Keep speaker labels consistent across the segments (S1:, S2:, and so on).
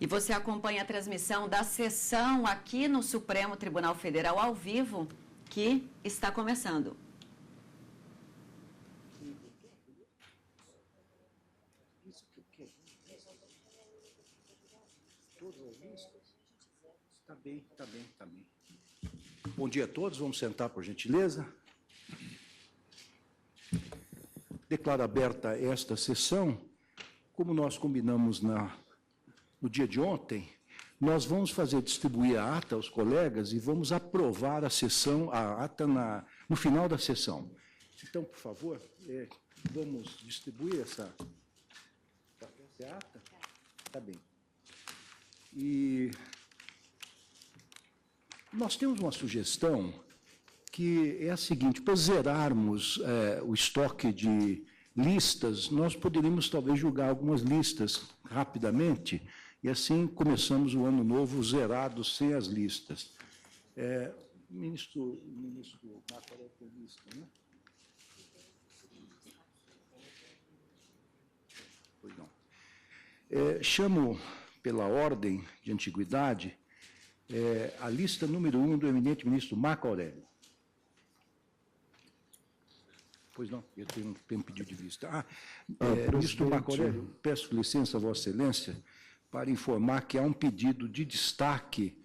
S1: E você acompanha a transmissão da sessão aqui no Supremo Tribunal Federal ao vivo, que está começando.
S2: Está bem. Bom dia a todos, vamos sentar, por gentileza. Declaro aberta esta sessão. Como nós combinamos no dia de ontem, nós vamos distribuir a ata aos colegas e vamos aprovar a ata no final da sessão. Então, por favor, vamos distribuir essa ata? Está bem. E nós temos uma sugestão que é a seguinte: para zerarmos o estoque de listas, nós poderíamos talvez julgar algumas listas rapidamente, e assim começamos o ano novo zerado, sem as listas. Ministro Marco tem lista, né? Pois não. Chamo, pela ordem de antiguidade, a lista número 1 do eminente ministro Marco Aurélio. Pois não, eu tenho um pedido de vista. Ministro Marco Aurélio, peço licença a Vossa Excelência para informar que há um pedido de destaque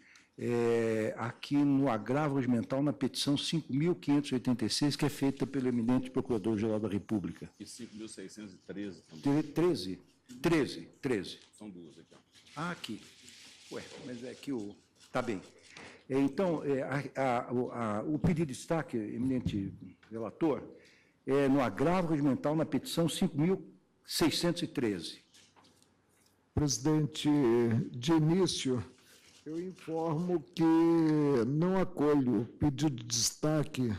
S2: aqui no agravo regimental, na petição 5.586, que é feita pelo eminente Procurador-Geral da República.
S3: E 5.613 também.
S2: 13.
S3: São duas aqui.
S2: Aqui. Ué, mas é que o... Está bem. Então, o pedido de destaque, eminente relator, é no agravo regimental, na petição 5.613.
S4: Presidente, de início, eu informo que não acolho pedido de destaque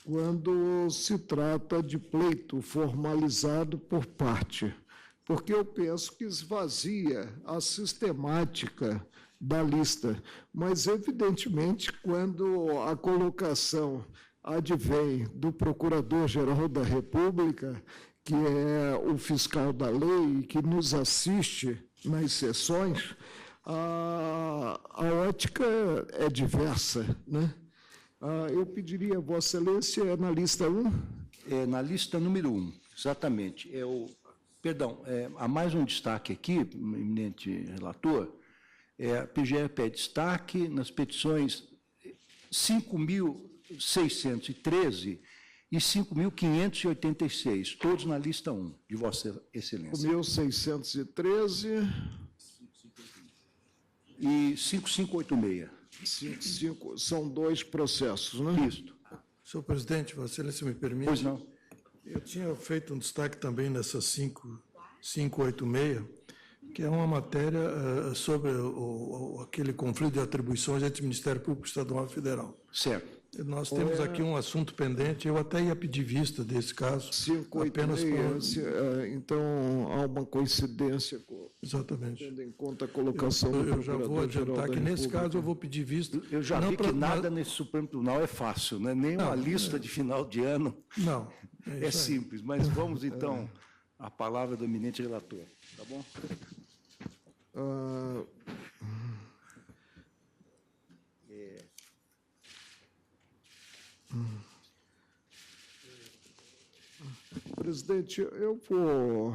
S4: quando se trata de pleito formalizado por parte, porque eu penso que esvazia a sistemática da lista, mas, evidentemente, quando a colocação advém do Procurador-Geral da República, que é o fiscal da lei e que nos assiste nas sessões, a ótica é diversa, né? Eu pediria a Vossa Excelência na lista 1?
S2: Na lista número 1, exatamente. Há mais um destaque aqui, eminente relator. A PGR pede destaque nas petições 5.613 e 5.586, todos na lista 1, de Vossa Excelência.
S4: 5.613
S2: e 5586.
S4: São dois processos, né?
S2: Isso.
S5: Senhor presidente, Vossa Excelência me permite?
S2: Pois não.
S5: Eu tinha feito um destaque também nessa 586, que é uma matéria sobre aquele conflito de atribuições entre o Ministério Público Estadual e Federal.
S2: Certo.
S5: Nós temos aqui um assunto pendente, eu até ia pedir vista desse caso.
S4: 586, então há uma coincidência com...
S5: Exatamente.
S4: Tendo em conta a colocação do
S5: Eu já vou adiantar que, nesse caso, eu vou pedir vista.
S2: Eu já vi que nada nesse Supremo Tribunal é fácil, né? Nem uma lista de final de ano.
S5: Não.
S2: É simples, mas vamos, então, à palavra do eminente relator. Tá bom?
S4: Presidente, eu vou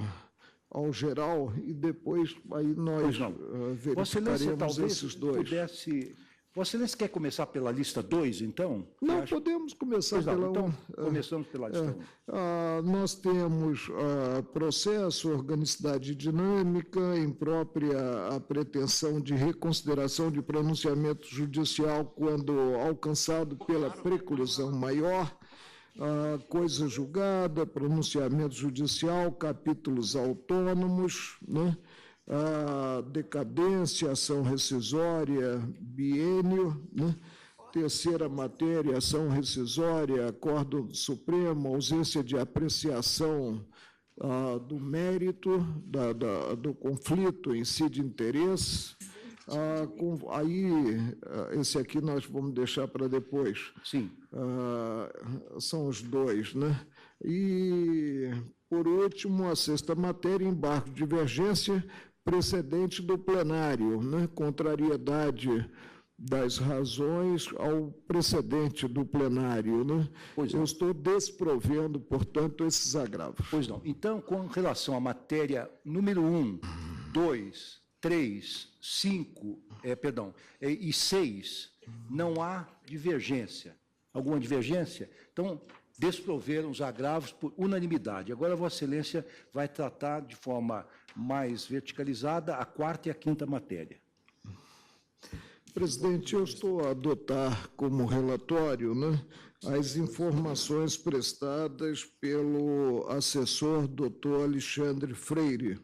S4: ao geral e depois aí nós verificaremos esses dois.
S2: Vossa Excelência quer começar pela lista 2, então?
S4: Não, podemos começar pela 1.
S2: Então, começamos pela lista 1.
S4: Nós temos processo, organicidade dinâmica, imprópria a pretensão de reconsideração de pronunciamento judicial quando alcançado pela preclusão maior, coisa julgada, pronunciamento judicial, capítulos autônomos, né? Decadência, ação rescisória, biênio, né? Terceira matéria, ação rescisória, acordo supremo, ausência de apreciação do mérito, do conflito em si de interesse. Esse aqui nós vamos deixar para depois.
S2: Sim.
S4: São os dois, né? E, por último, a sexta matéria, embargo de divergência, precedente do plenário, né? Contrariedade das razões ao precedente do plenário, né?
S2: Pois é.
S4: Eu estou desprovendo, portanto, esses agravos.
S2: Pois não. Então, com relação à matéria número 1, 2, 3, 5, e 6, não há divergência. Alguma divergência? Então, desproveram os agravos por unanimidade. Agora, Vossa Excelência vai tratar de forma mais verticalizada a 4ª e a 5ª matéria.
S4: Presidente, eu estou a adotar como relatório, né, as informações prestadas pelo assessor doutor Alexandre Freire.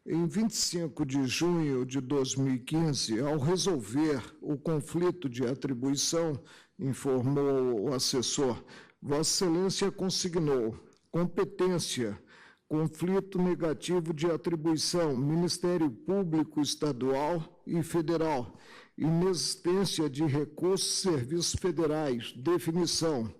S4: Em 25 de junho de 2015, ao resolver o conflito de atribuição, informou o assessor, Vossa Excelência consignou competência, conflito negativo de atribuição, Ministério Público Estadual e Federal, inexistência de recursos e serviços federais, definição.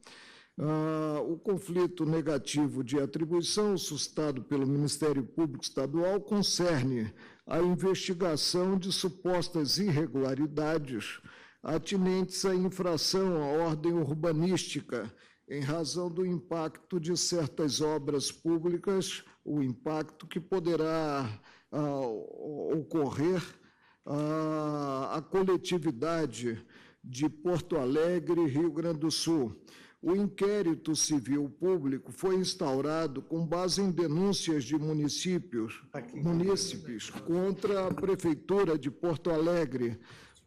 S4: O conflito negativo de atribuição suscitado pelo Ministério Público Estadual concerne a investigação de supostas irregularidades atinentes à infração à ordem urbanística, em razão do impacto de certas obras públicas, o impacto que poderá ocorrer à coletividade de Porto Alegre, Rio Grande do Sul. O inquérito civil público foi instaurado com base em denúncias de munícipes contra a Prefeitura de Porto Alegre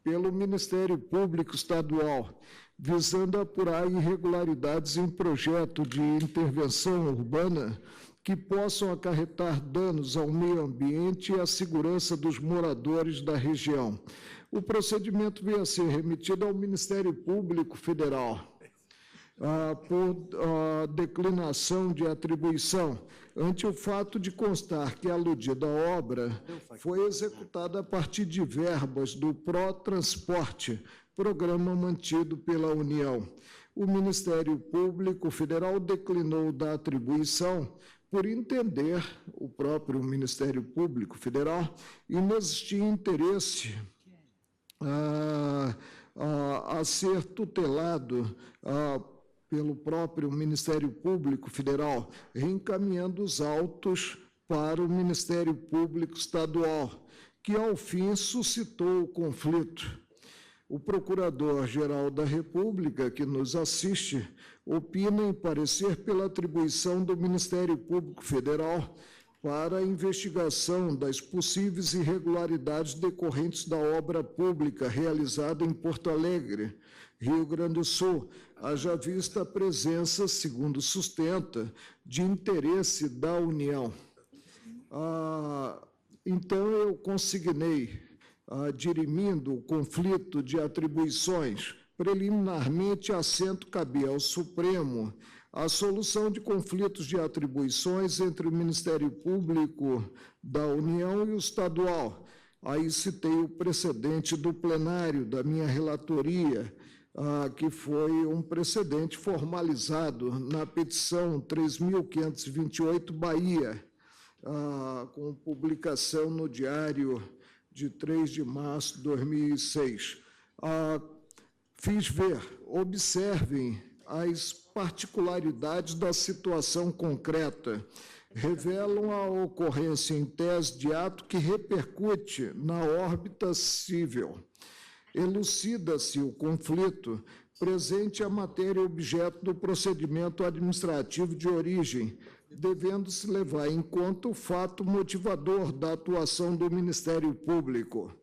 S4: pelo Ministério Público Estadual, visando apurar irregularidades em projeto de intervenção urbana que possam acarretar danos ao meio ambiente e à segurança dos moradores da região. O procedimento veio a ser remetido ao Ministério Público Federal por declinação de atribuição, ante o fato de constar que a aludida obra foi executada a partir de verbas do Protransporte, programa mantido pela União. O Ministério Público Federal declinou da atribuição por entender, o próprio Ministério Público Federal, inexistir interesse a ser tutelado pelo próprio Ministério Público Federal, reencaminhando os autos para o Ministério Público Estadual, que, ao fim, suscitou o conflito. O Procurador-Geral da República, que nos assiste, opina em parecer pela atribuição do Ministério Público Federal para a investigação das possíveis irregularidades decorrentes da obra pública realizada em Porto Alegre, Rio Grande do Sul, haja vista a presença, segundo sustenta, de interesse da União. Então, eu consignei, dirimindo o conflito de atribuições, preliminarmente assento cabia ao Supremo a solução de conflitos de atribuições entre o Ministério Público da União e o Estadual. Aí citei o precedente do plenário da minha relatoria, que foi um precedente formalizado na petição 3.528 Bahia, com publicação no Diário de 3 de março de 2006. Fiz ver, observem as particularidades da situação concreta, revelam a ocorrência em tese de ato que repercute na órbita civil. Elucida-se o conflito presente à matéria objeto do procedimento administrativo de origem, devendo-se levar em conta o fato motivador da atuação do Ministério Público.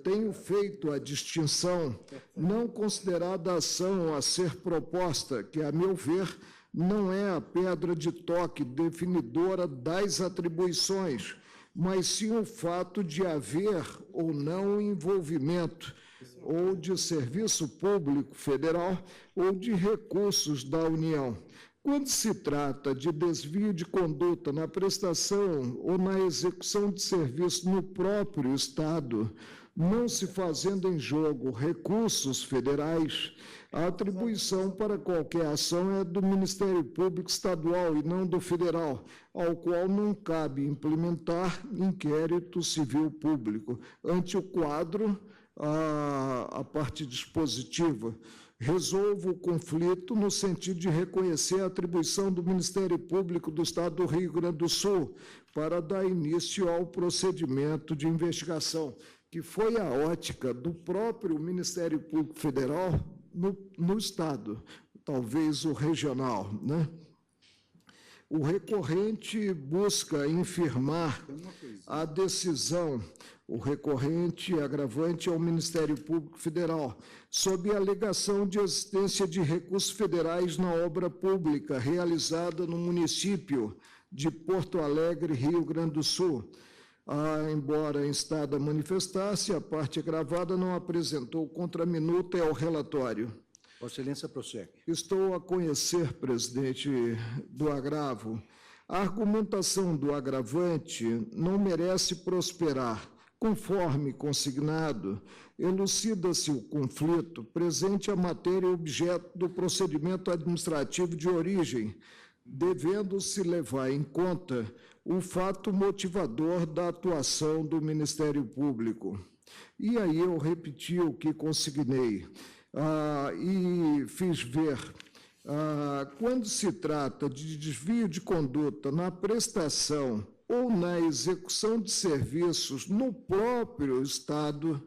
S4: Tenho feito a distinção, não considerada a ação a ser proposta, que, a meu ver, não é a pedra de toque definidora das atribuições, mas sim o fato de haver ou não envolvimento ou de serviço público federal ou de recursos da União. Quando se trata de desvio de conduta na prestação ou na execução de serviço no próprio Estado, não se fazendo em jogo recursos federais, a atribuição para qualquer ação é do Ministério Público Estadual e não do federal, ao qual não cabe implementar inquérito civil público. Ante o quadro, a parte dispositiva resolve o conflito no sentido de reconhecer a atribuição do Ministério Público do Estado do Rio Grande do Sul para dar início ao procedimento de investigação, que foi a ótica do próprio Ministério Público Federal no Estado, talvez o regional, né? O recorrente busca infirmar a decisão, o recorrente agravante ao Ministério Público Federal, sob a alegação de existência de recursos federais na obra pública realizada no município de Porto Alegre, Rio Grande do Sul. Embora instada a manifestar-se, a parte agravada não apresentou contraminuta ao relatório.
S2: Vossa Excelência, prossegue.
S4: Estou a conhecer, presidente, do agravo. A argumentação do agravante não merece prosperar. Conforme consignado, elucida-se o conflito presente a matéria objeto do procedimento administrativo de origem, devendo-se levar em conta o fato motivador da atuação do Ministério Público. E aí eu repeti o que consignei e fiz ver. Quando se trata de desvio de conduta na prestação ou na execução de serviços no próprio Estado,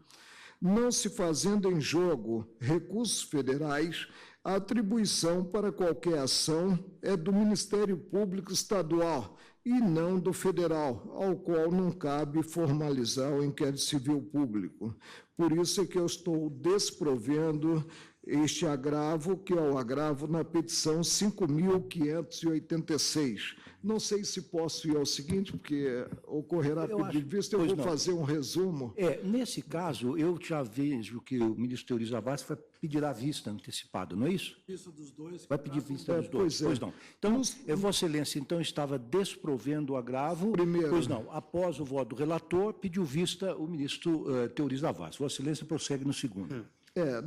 S4: não se fazendo em jogo recursos federais, a atribuição para qualquer ação é do Ministério Público Estadual e não do federal, ao qual não cabe formalizar o inquérito civil público. Por isso é que eu estou desprovendo este agravo, que é o agravo na petição 5.586. Não sei se posso ir ao seguinte, porque ocorrerá pedido de vista, eu vou fazer um resumo.
S2: Nesse caso, eu já vejo que o ministro Teori Zavascki vai pedir a vista antecipada, não é isso?
S5: Vista dos dois.
S2: Vai pedir vista dos dois. Pois não. Então, Vossa Excelência, então, estava desprovendo o agravo.
S4: Primeiro.
S2: Pois não. Após o voto do relator, pediu vista o ministro Teori Zavascki. Vossa Excelência prossegue no segundo.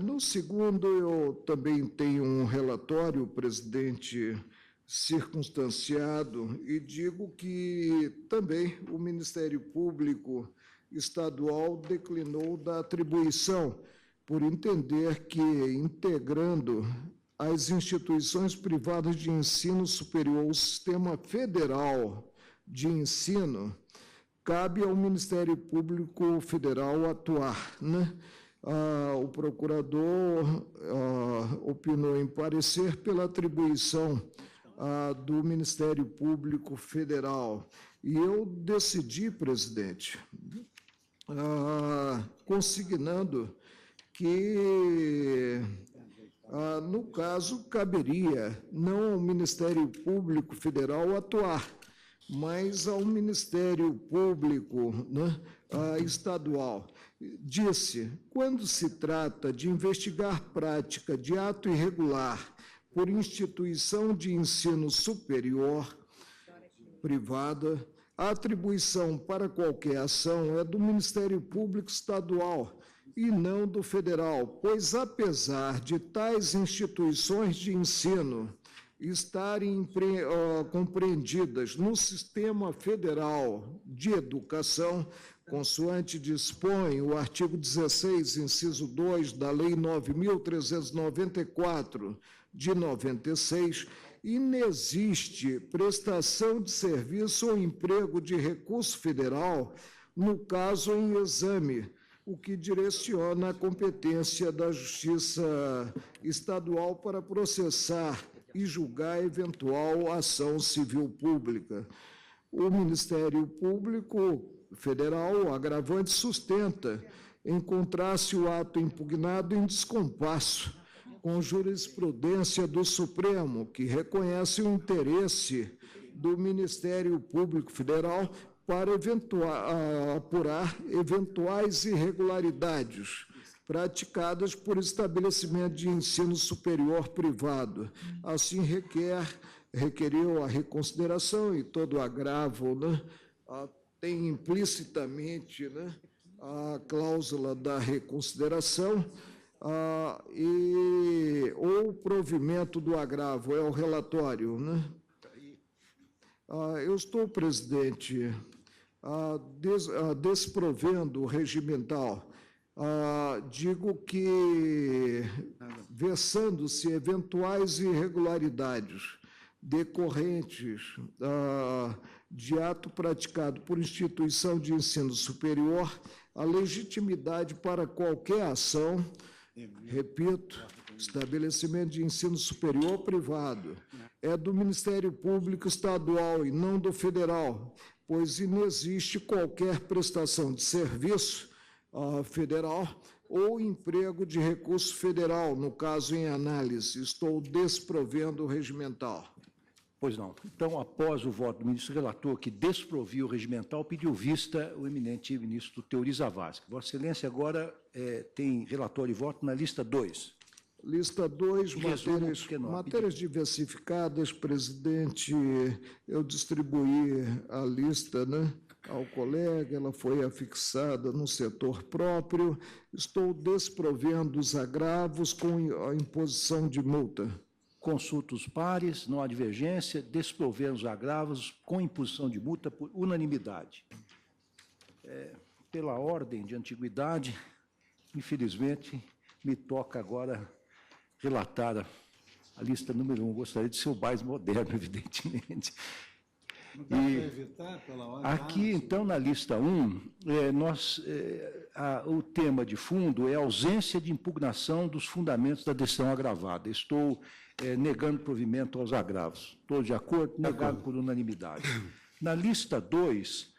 S4: No segundo, eu também tenho um relatório, presidente, circunstanciado, e digo que também o Ministério Público Estadual declinou da atribuição, por entender que, integrando as instituições privadas de ensino superior ao sistema federal de ensino, cabe ao Ministério Público Federal atuar, né? O procurador opinou em parecer pela atribuição do Ministério Público Federal. E eu decidi, presidente, consignando que, no caso, caberia não ao Ministério Público Federal atuar, mas ao Ministério Público, né, estadual. Disse, quando se trata de investigar prática de ato irregular por instituição de ensino superior privada, a atribuição para qualquer ação é do Ministério Público Estadual e não do federal, pois, apesar de tais instituições de ensino estarem compreendidas no Sistema Federal de Educação, consoante dispõe o artigo 16, inciso 2 da Lei 9.394, de 96, inexiste prestação de serviço ou emprego de recurso federal, no caso em exame, o que direciona a competência da Justiça Estadual para processar e julgar eventual ação civil pública. O Ministério Público Federal, o agravante, sustenta encontrar-se o ato impugnado em descompasso com jurisprudência do Supremo, que reconhece o interesse do Ministério Público Federal para apurar eventuais irregularidades praticadas por estabelecimento de ensino superior privado. Assim, requeriu a reconsideração e todo o agravo, né, tem implicitamente, né, a cláusula da reconsideração ou o provimento do agravo, é o relatório, né? Eu estou, presidente, desprovendo o regimental. Digo que, versando-se eventuais irregularidades decorrentes de ato praticado por instituição de ensino superior, a legitimidade para qualquer ação, repito, estabelecimento de ensino superior privado, é do Ministério Público Estadual e não do Federal, pois inexiste qualquer prestação de serviço federal ou emprego de recurso federal, no caso em análise. Estou desprovendo o regimental.
S2: Pois não. Então, após o voto do ministro relator, que desprovia o regimental, pediu vista o eminente ministro Teori Zavascki. Vossa Excelência agora tem relatório e voto na lista 2.
S4: Lista 2, matérias diversificadas, presidente. Eu distribuí a lista, né, ao colega, ela foi afixada no setor próprio. Estou desprovendo os agravos com a imposição de multa.
S2: Consulta os pares, não há divergência, desprover os agravos com imposição de multa por unanimidade. Pela ordem de antiguidade, infelizmente, me toca agora relatar a lista número 1. Gostaria de ser o mais moderno, evidentemente.
S6: Não dá para evitar pela ordem.
S2: Aqui, então, na lista 1, o tema de fundo é a ausência de impugnação dos fundamentos da decisão agravada. Estou negando provimento aos agravos. Todos de acordo? Negado por unanimidade. Na lista 2,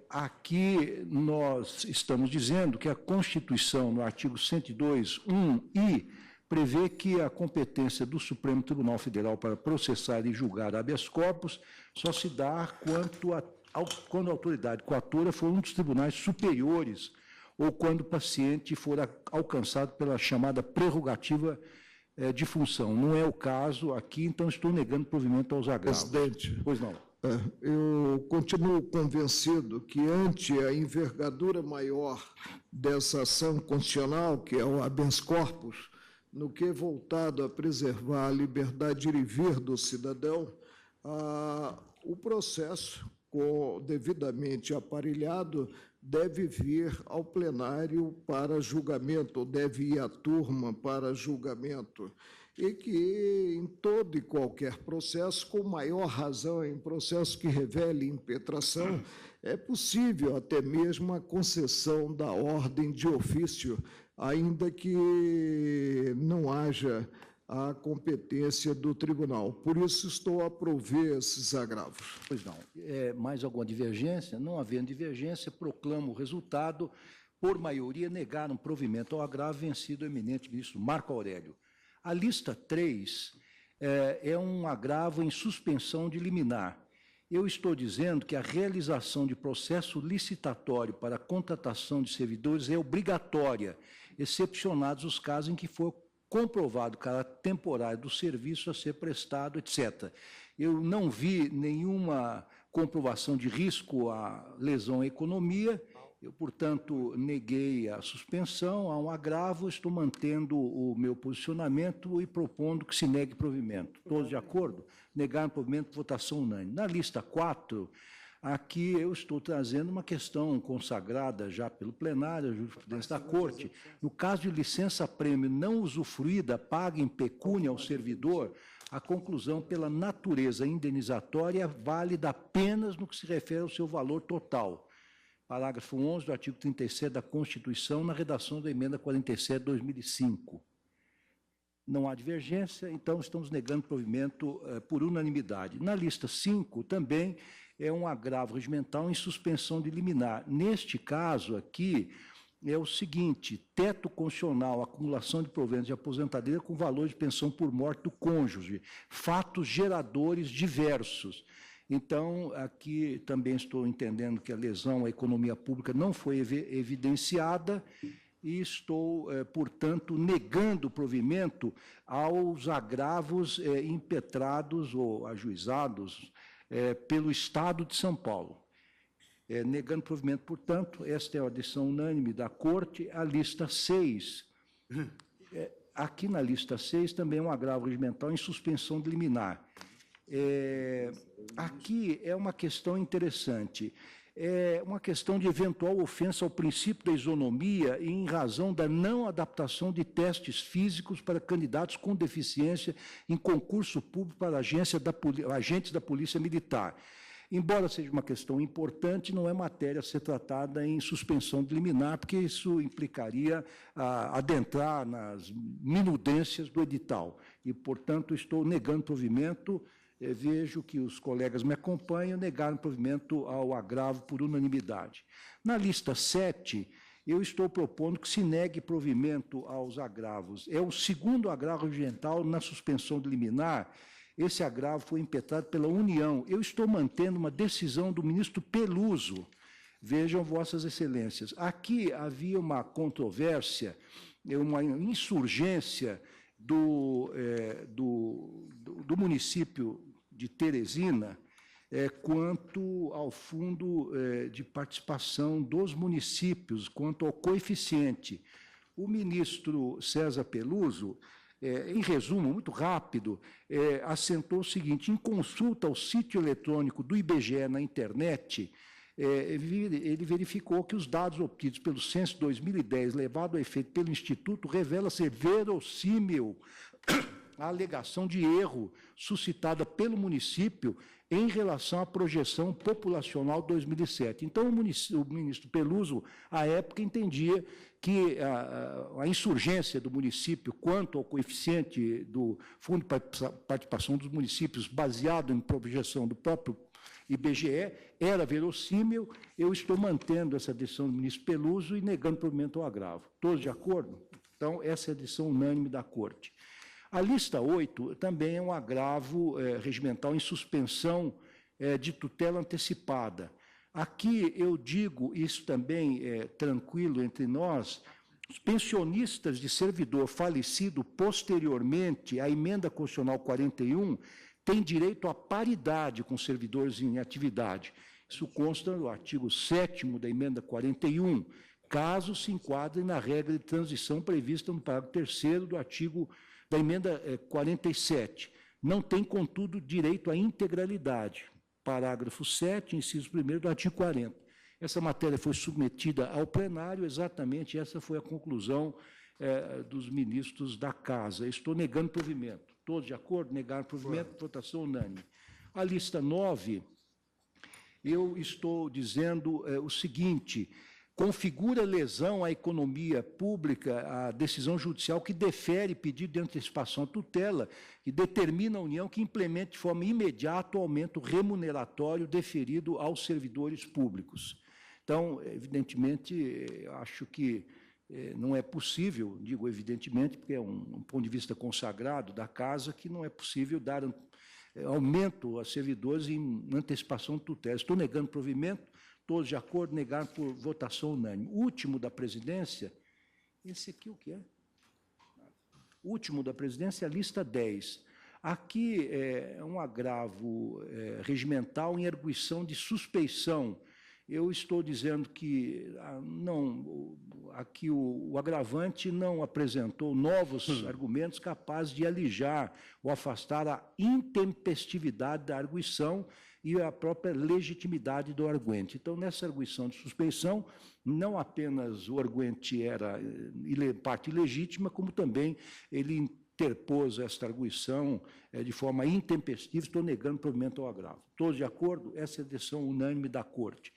S2: aqui nós estamos dizendo que a Constituição, no artigo 102(1)(i), prevê que a competência do Supremo Tribunal Federal para processar e julgar habeas corpus só se dá quando a autoridade coatora for um dos tribunais superiores ou quando o paciente for alcançado pela chamada prerrogativa de função. Não é o caso aqui, então estou negando provimento aos agravos.
S4: Presidente.
S2: Pois não.
S4: Eu continuo convencido que, ante a envergadura maior dessa ação constitucional, que é o habeas corpus, no que é voltado a preservar a liberdade de ir e vir do cidadão, o processo, devidamente aparelhado, deve vir ao plenário para julgamento, ou deve ir à turma para julgamento, e que em todo e qualquer processo, com maior razão em processo que revele impetração, é possível até mesmo a concessão da ordem de ofício, ainda que não haja a competência do tribunal. Por isso, estou a prover esses agravos.
S2: Pois não. Mais alguma divergência? Não havendo divergência, proclamo o resultado. Por maioria, negaram provimento ao agravo vencido o eminente ministro Marco Aurélio. A lista 3 é um agravo em suspensão de liminar. Eu estou dizendo que a realização de processo licitatório para a contratação de servidores é obrigatória, excepcionados os casos em que for comprovado o caráter temporário do serviço a ser prestado, etc. Eu não vi nenhuma comprovação de risco à lesão à economia, eu, portanto, neguei a suspensão, há um agravo, estou mantendo o meu posicionamento e propondo que se negue provimento. Todos de acordo? Negar provimento, votação unânime. Na lista 4, aqui eu estou trazendo uma questão consagrada já pelo plenário, a jurisprudência da Corte. No caso de licença-prêmio não usufruída, paga em pecúnia ao servidor, a conclusão pela natureza indenizatória é válida apenas no que se refere ao seu valor total. Parágrafo 11 do artigo 37 da Constituição, na redação da emenda 47 de 2005. Não há divergência, então estamos negando provimento por unanimidade. Na lista 5, também é um agravo regimental em suspensão de liminar. Neste caso aqui, é o seguinte: teto constitucional, acumulação de proventos de aposentadoria com valor de pensão por morte do cônjuge, fatos geradores diversos. Então, aqui também estou entendendo que a lesão à economia pública não foi evidenciada e estou, portanto, negando o provimento aos agravos impetrados ou ajuizados pelo Estado de São Paulo. Negando provimento, portanto, esta é a decisão unânime da Corte. A lista 6. Aqui na lista 6 também é um agravo regimental em suspensão de liminar. Aqui é uma questão interessante. É uma questão de eventual ofensa ao princípio da isonomia em razão da não adaptação de testes físicos para candidatos com deficiência em concurso público para agentes da Polícia Militar. Embora seja uma questão importante, não é matéria a ser tratada em suspensão de liminar, porque isso implicaria adentrar nas minudências do edital. E, portanto, estou negando provimento. Vejo que os colegas me acompanham, negaram provimento ao agravo por unanimidade. Na lista 7, eu estou propondo que se negue provimento aos agravos. É o segundo agravo regimental na suspensão de liminar. Esse agravo foi impetrado pela União. Eu estou mantendo uma decisão do ministro Peluso. Vejam, Vossas Excelências. Aqui havia uma controvérsia, uma insurgência do município de Teresina quanto ao fundo de participação dos municípios, quanto ao coeficiente. O ministro César Peluso, em resumo, muito rápido, assentou o seguinte: em consulta ao sítio eletrônico do IBGE na internet, ele verificou que os dados obtidos pelo censo 2010, levado a efeito pelo Instituto, revela ser verossímil a alegação de erro suscitada pelo município em relação à projeção populacional 2007. Então, o ministro Peluso, à época, entendia que a insurgência do município quanto ao coeficiente do Fundo de Participação dos Municípios, baseado em projeção do próprio IBGE, era verossímil. Eu estou mantendo essa decisão do ministro Peluso e negando provimento ao agravo. Todos de acordo? Então, essa é a decisão unânime da Corte. A lista 8 também é um agravo regimental em suspensão de tutela antecipada. Aqui eu digo, isso também é tranquilo entre nós, os pensionistas de servidor falecido posteriormente à emenda constitucional 41 têm direito à paridade com servidores em atividade. Isso consta no artigo 7º da emenda 41, caso se enquadre na regra de transição prevista no parágrafo 3º do artigo da emenda 47. Não tem, contudo, direito à integralidade. Parágrafo 7, inciso 1º do artigo 40. Essa matéria foi submetida ao plenário, exatamente essa foi a conclusão dos ministros da Casa. Estou negando provimento. Todos de acordo? Negaram provimento, votação unânime. A lista 9, eu estou dizendo o seguinte: configura lesão à economia pública a decisão judicial que defere pedido de antecipação à tutela e determina a União que implemente de forma imediata o aumento remuneratório deferido aos servidores públicos. Então, evidentemente, acho que não é possível, digo evidentemente, porque é um ponto de vista consagrado da Casa, que não é possível dar aumento a servidores em antecipação de tutela. Estou negando provimento. Todos de acordo, negaram por votação unânime. O último da presidência, esse aqui o que é? O último da presidência é a lista 10. Aqui é um agravo regimental em arguição de suspeição. Eu estou dizendo que aqui o agravante não apresentou novos argumentos capazes de alijar ou afastar a intempestividade da arguição e a própria legitimidade do arguente. Então, nessa arguição de suspeição, não apenas o arguente era parte ilegítima, como também ele interpôs esta arguição de forma intempestiva. Estou negando provimento ao agravo. Todos de acordo? Essa é a decisão unânime da Corte.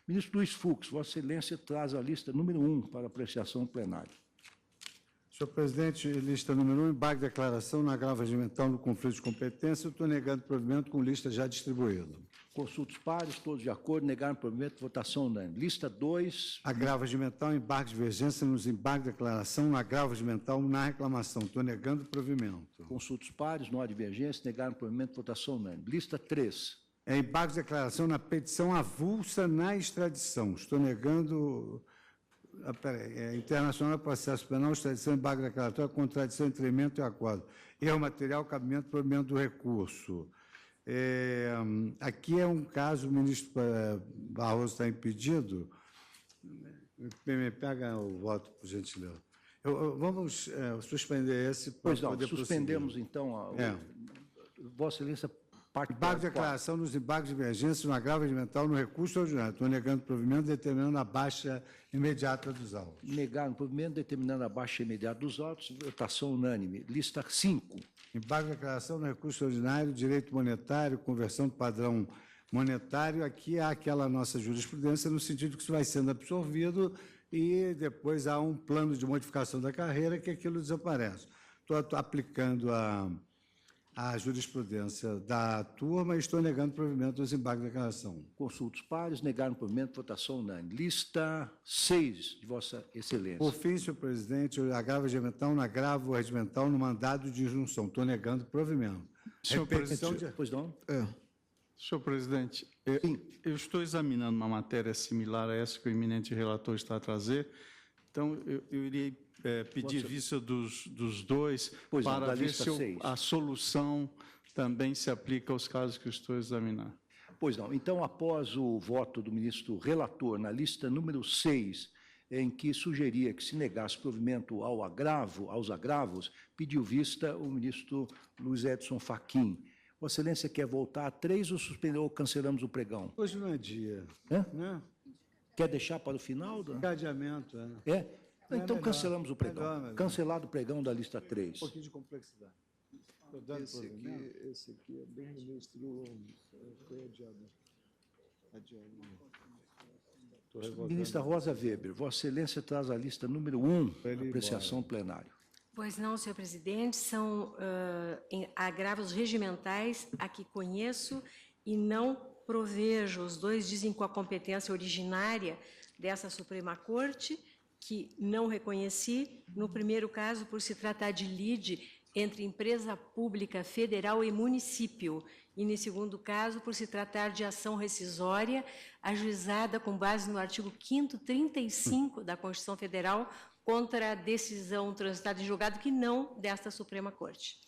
S2: Ministro Luiz Fux, Vossa Excelência traz a lista número 1 para apreciação plenária.
S6: Senhor presidente, lista número 1, embargo de declaração na agravo regimental no conflito de competência. Eu estou negando provimento com lista já distribuída.
S2: Consultos pares, todos de acordo, negaram provimento, votação unânime. Lista 2.
S6: Agravo regimental, embargo de divergência nos embargos de declaração no agravo regimental na reclamação. Estou negando provimento.
S2: Consultos pares, não há divergência, negaram provimento, votação unânime. Lista 3.
S6: Embargo de declaração na petição avulsa na extradição. Estou negando... internacional, processo penal, extradição, embargo declaratório, contradição entre elemento e acordo. Erro material, cabimento, provimento do recurso. Aqui é um caso, o ministro Barroso está impedido. Me pega o voto, por gentileza. Vamos suspender esse para
S2: Pois não,
S6: poder
S2: suspendemos, então, Vossa Excelência, parte
S6: embargo de declaração nos embargos de emergência no agravo regimental no recurso ordinário. Estou negando provimento, determinando a baixa imediata dos autos.
S2: negar o provimento, determinando a baixa imediata dos autos, votação unânime. Lista 5.
S6: Embargo de declaração no recurso ordinário, direito monetário, conversão do padrão monetário. Aqui há aquela nossa jurisprudência no sentido que isso vai sendo absorvido e depois há um plano de modificação da carreira que aquilo desaparece. Estou aplicando a jurisprudência da turma e estou negando o provimento dos embargos de declaração.
S2: Consultos pares, negar o provimento, votação unânime. Lista 6, de Vossa Excelência.
S6: Por fim, senhor presidente, o agravo regimental no agravo regimental no mandado de injunção. Estou negando o provimento.
S7: Senhor presidente,
S2: Pois não?
S7: senhor presidente, eu estou examinando uma matéria similar a essa que o eminente relator está a trazer, então eu irei pedir vista dos dois
S2: Pois não,
S7: para
S2: da
S7: ver
S2: lista
S7: se
S2: 6.
S7: a solução também se aplica aos casos que eu estou a examinar.
S2: Pois não. Então, após o voto do ministro relator na lista número 6, em que sugeria que se negasse provimento aos agravos, pediu vista o ministro Luiz Edson Fachin. Vossa Excelência quer voltar a 3 ou suspendeu ou cancelamos o pregão?
S6: Hoje não é dia.
S2: Hã? Quer deixar para o final?
S6: Adiamento,
S2: É? Então
S6: melhor,
S2: cancelamos o pregão.
S6: melhor.
S2: Cancelado o pregão da lista 3.
S6: Um pouquinho de complexidade. Estou dando provimento.
S4: Esse aqui é do ministro, foi adiado.
S6: Estou revogando.
S2: Ministra Rosa Weber, Vossa Excelência traz a lista número 1,
S6: ele ir
S2: apreciação plenária.
S8: Pois não, senhor presidente, são agravos regimentais a que conheço e não provejo. Os dois dizem com a competência originária dessa Suprema Corte, que não reconheci. No primeiro caso, por se tratar de lide entre empresa pública federal e município. E, no segundo caso, por se tratar de ação rescisória ajuizada com base no artigo 5º 35 da Constituição Federal contra a decisão transitada em julgado que não desta Suprema Corte.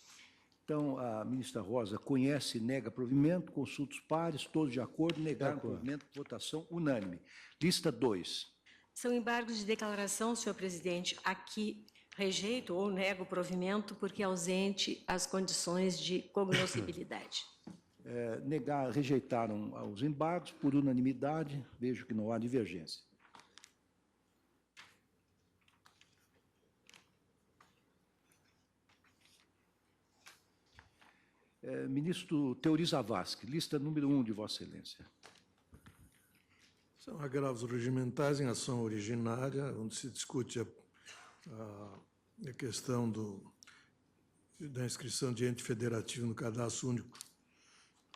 S2: Então, a ministra Rosa conhece e nega provimento, consultos pares, todos de acordo, negar provimento, votação unânime. Lista 2.
S8: São embargos de declaração, senhor presidente, aqui rejeito ou nego o provimento porque é ausente as condições de cognoscibilidade.
S2: Rejeitaram os embargos por unanimidade, vejo que não há divergência. Ministro Teori Zavascki, lista número 1 de Vossa Excelência.
S5: São agravos regimentais em ação originária, onde se discute a questão da inscrição de ente federativo no cadastro único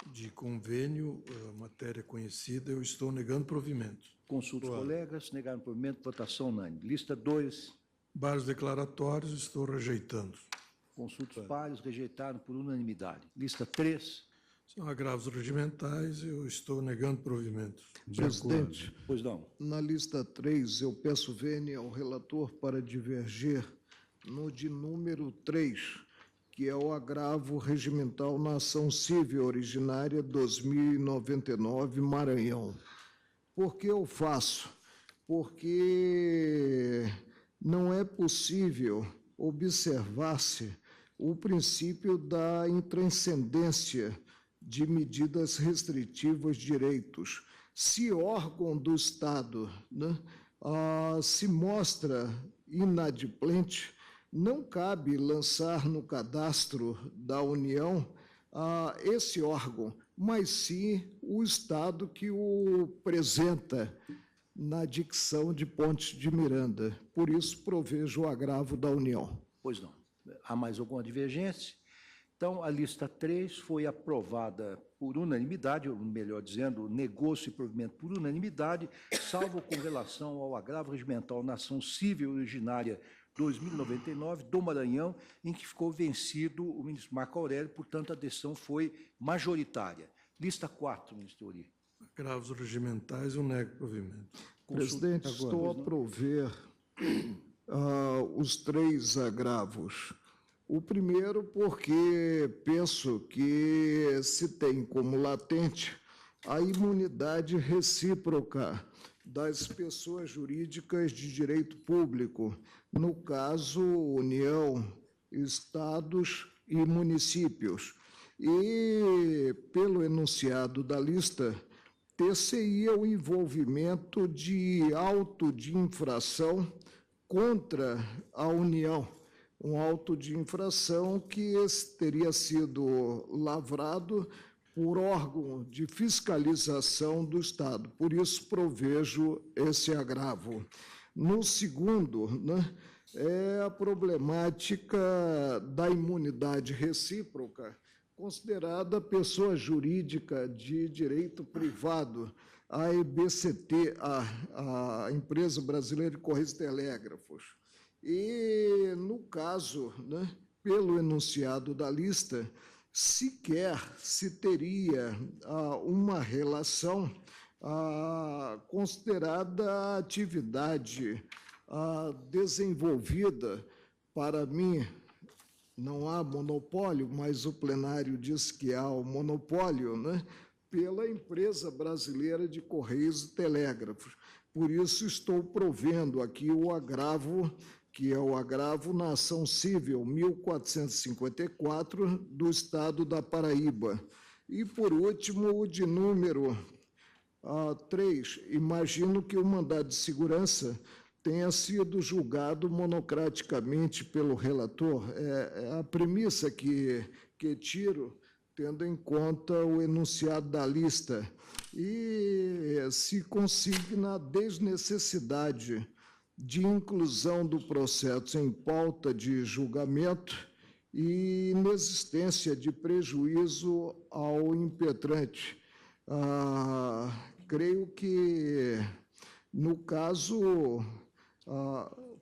S5: de convênio, matéria conhecida. Eu estou negando provimento.
S2: Consultos colegas, negaram provimento, votação unânime. Lista 2.
S5: Vários declaratórios, estou rejeitando.
S2: Consultos pares, rejeitaram por unanimidade. Lista 3.
S5: São agravos regimentais, eu estou negando provimento.
S4: Presidente,
S2: Pois não.
S4: na lista 3, eu peço vênia ao relator para divergir no de número 3, que é o agravo regimental na ação civil originária 2099, Maranhão. Por que eu faço? Porque não é possível observar-se o princípio da intranscendência de medidas restritivas de direitos. Se órgão do Estado se mostra inadimplente, não cabe lançar no cadastro da União esse órgão, mas sim o Estado que o apresenta na dicção de Pontes de Miranda. Por isso, provejo o agravo da União.
S2: Pois não. Há mais alguma divergência? Então, a lista 3 foi aprovada por unanimidade, ou melhor dizendo, negou-se provimento por unanimidade, salvo com relação ao agravo regimental na ação civil originária 2099 do Maranhão, em que ficou vencido o ministro Marco Aurélio, portanto, a decisão foi majoritária. Lista 4, ministro Teori.
S5: Agravos regimentais, eu nego provimento.
S4: Presidente, estou a prover os 3 agravos. O primeiro, porque penso que se tem como latente a imunidade recíproca das pessoas jurídicas de direito público, no caso, União, estados e municípios. E, pelo enunciado da lista, ter-se-ia o envolvimento de auto de infração contra a União, um auto de infração que teria sido lavrado por órgão de fiscalização do Estado. Por isso, provejo esse agravo. No segundo, é a problemática da imunidade recíproca, considerada pessoa jurídica de direito privado, a EBCT, a Empresa Brasileira de Correios e Telégrafos. E, no caso, pelo enunciado da lista, sequer se teria uma relação considerada atividade desenvolvida, para mim, não há monopólio, mas o plenário diz que há o monopólio, pela Empresa Brasileira de Correios e Telégrafos. Por isso, estou provendo aqui o agravo, que é o agravo na ação civil 1454 do Estado da Paraíba. E, por último, o de número 3. Imagino que o mandado de segurança tenha sido julgado monocraticamente pelo relator. É a premissa que tiro, tendo em conta o enunciado da lista. E se consigna a desnecessidade de inclusão do processo em pauta de julgamento e inexistência de prejuízo ao impetrante. Creio que, no caso,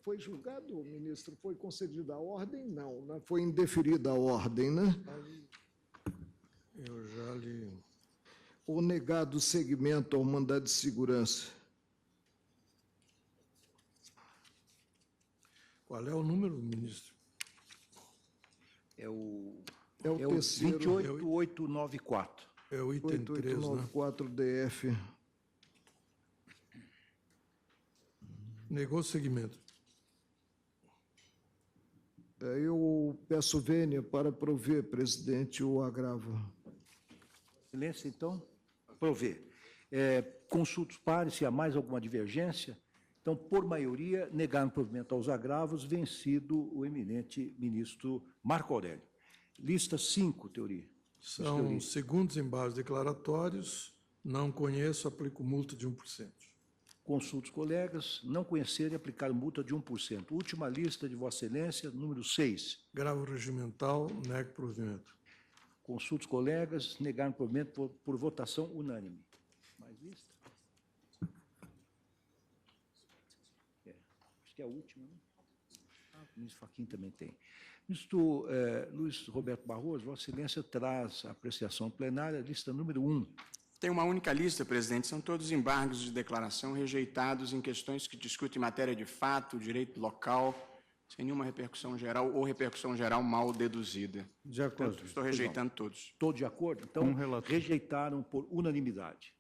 S4: foi julgado, ministro? Foi concedida a ordem? Não, foi indeferida a ordem,
S5: Eu já lhe...
S4: Ou negado seguimento ao mandado de segurança?
S5: Qual é o número, ministro?
S2: É o
S4: terceiro.
S2: 28894.
S5: É o item 3, né?
S4: 8894 DF.
S5: Negou seguimento.
S4: Eu peço vênia para prover, presidente, o agravo.
S2: Excelência, então, prover. Consulta os pares se há mais alguma divergência. Então, por maioria, negar o provimento aos agravos, vencido o eminente ministro Marco Aurélio. Lista 5, teoria.
S5: São segundos embargos declaratórios. Não conheço, aplico multa de 1%.
S2: Consulta os colegas, não conhecerem e aplicar multa de 1%. Última lista de Vossa Excelência, número 6.
S5: Gravo regimental, nego provimento.
S2: Consulta os colegas, negar o provimento por votação unânime. Mais lista? Acho que é a última, né? O ministro Fachin também tem. Ministro Luiz Roberto Barroso, Vossa Excelência traz a apreciação plenária, lista número 1.
S9: Tem uma única lista, presidente, são todos embargos de declaração rejeitados em questões que discutem matéria de fato, direito local, sem nenhuma repercussão geral ou repercussão geral mal deduzida.
S6: De acordo.
S9: Portanto, estou rejeitando todos.
S2: Todos de acordo? Então, rejeitaram por unanimidade.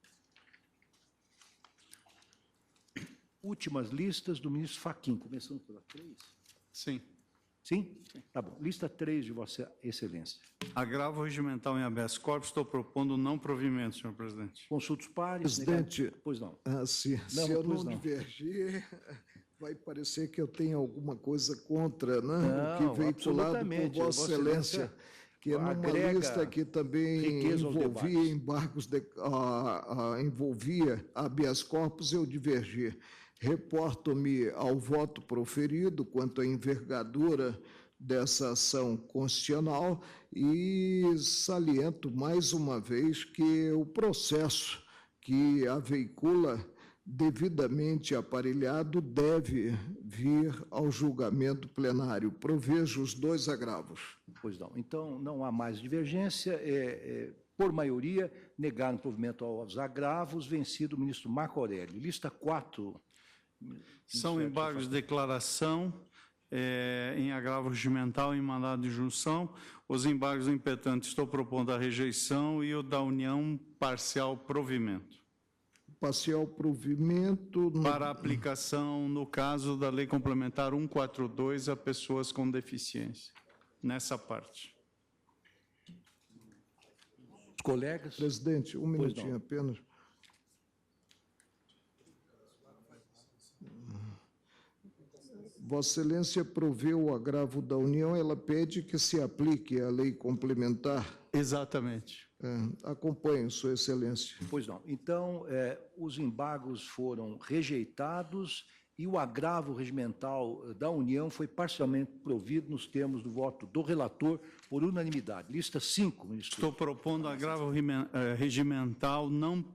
S2: Últimas listas do ministro Fachin. Começando pela 3?
S7: Sim.
S2: Sim? Tá bom. Lista 3 de Vossa Excelência.
S7: Agravo regimental em habeas corpus, estou propondo não provimento, senhor presidente.
S2: Consulta os pares.
S4: Presidente,
S2: Pois não.
S4: Se eu não divergir, vai parecer que eu tenho alguma coisa contra,
S2: Não,
S4: o que veiculado por
S2: absolutamente.
S4: Vossa Excelência, que é numa
S2: agrega
S4: lista que também
S2: riqueza aos
S4: envolvia
S2: debates.
S4: embargos, envolvia habeas corpus, eu divergi. Reporto-me ao voto proferido quanto à envergadura dessa ação constitucional e saliento mais uma vez que o processo que a veicula, devidamente aparelhado, deve vir ao julgamento plenário. Provejo os dois agravos.
S2: Pois não. Então, não há mais divergência. Por maioria, negar o provimento aos agravos, vencido o ministro Marco Aurélio. Lista 4.
S7: São embargos de declaração em agravo regimental e em mandado de injunção. Os embargos do impetente estou propondo a rejeição e o da União parcial provimento.
S4: Parcial provimento.
S7: Para aplicação, no caso da Lei Complementar 142, a pessoas com deficiência. Nessa parte.
S2: Os colegas.
S4: Presidente, um minutinho apenas. Vossa Excelência proveu o agravo da União, ela pede que se aplique a lei complementar.
S7: Exatamente.
S4: Acompanho, Sua Excelência.
S2: Pois não. Então, os embargos foram rejeitados e o agravo regimental da União foi parcialmente provido nos termos do voto do relator por unanimidade. Lista 5, ministro.
S7: Estou propondo agravo regimental, não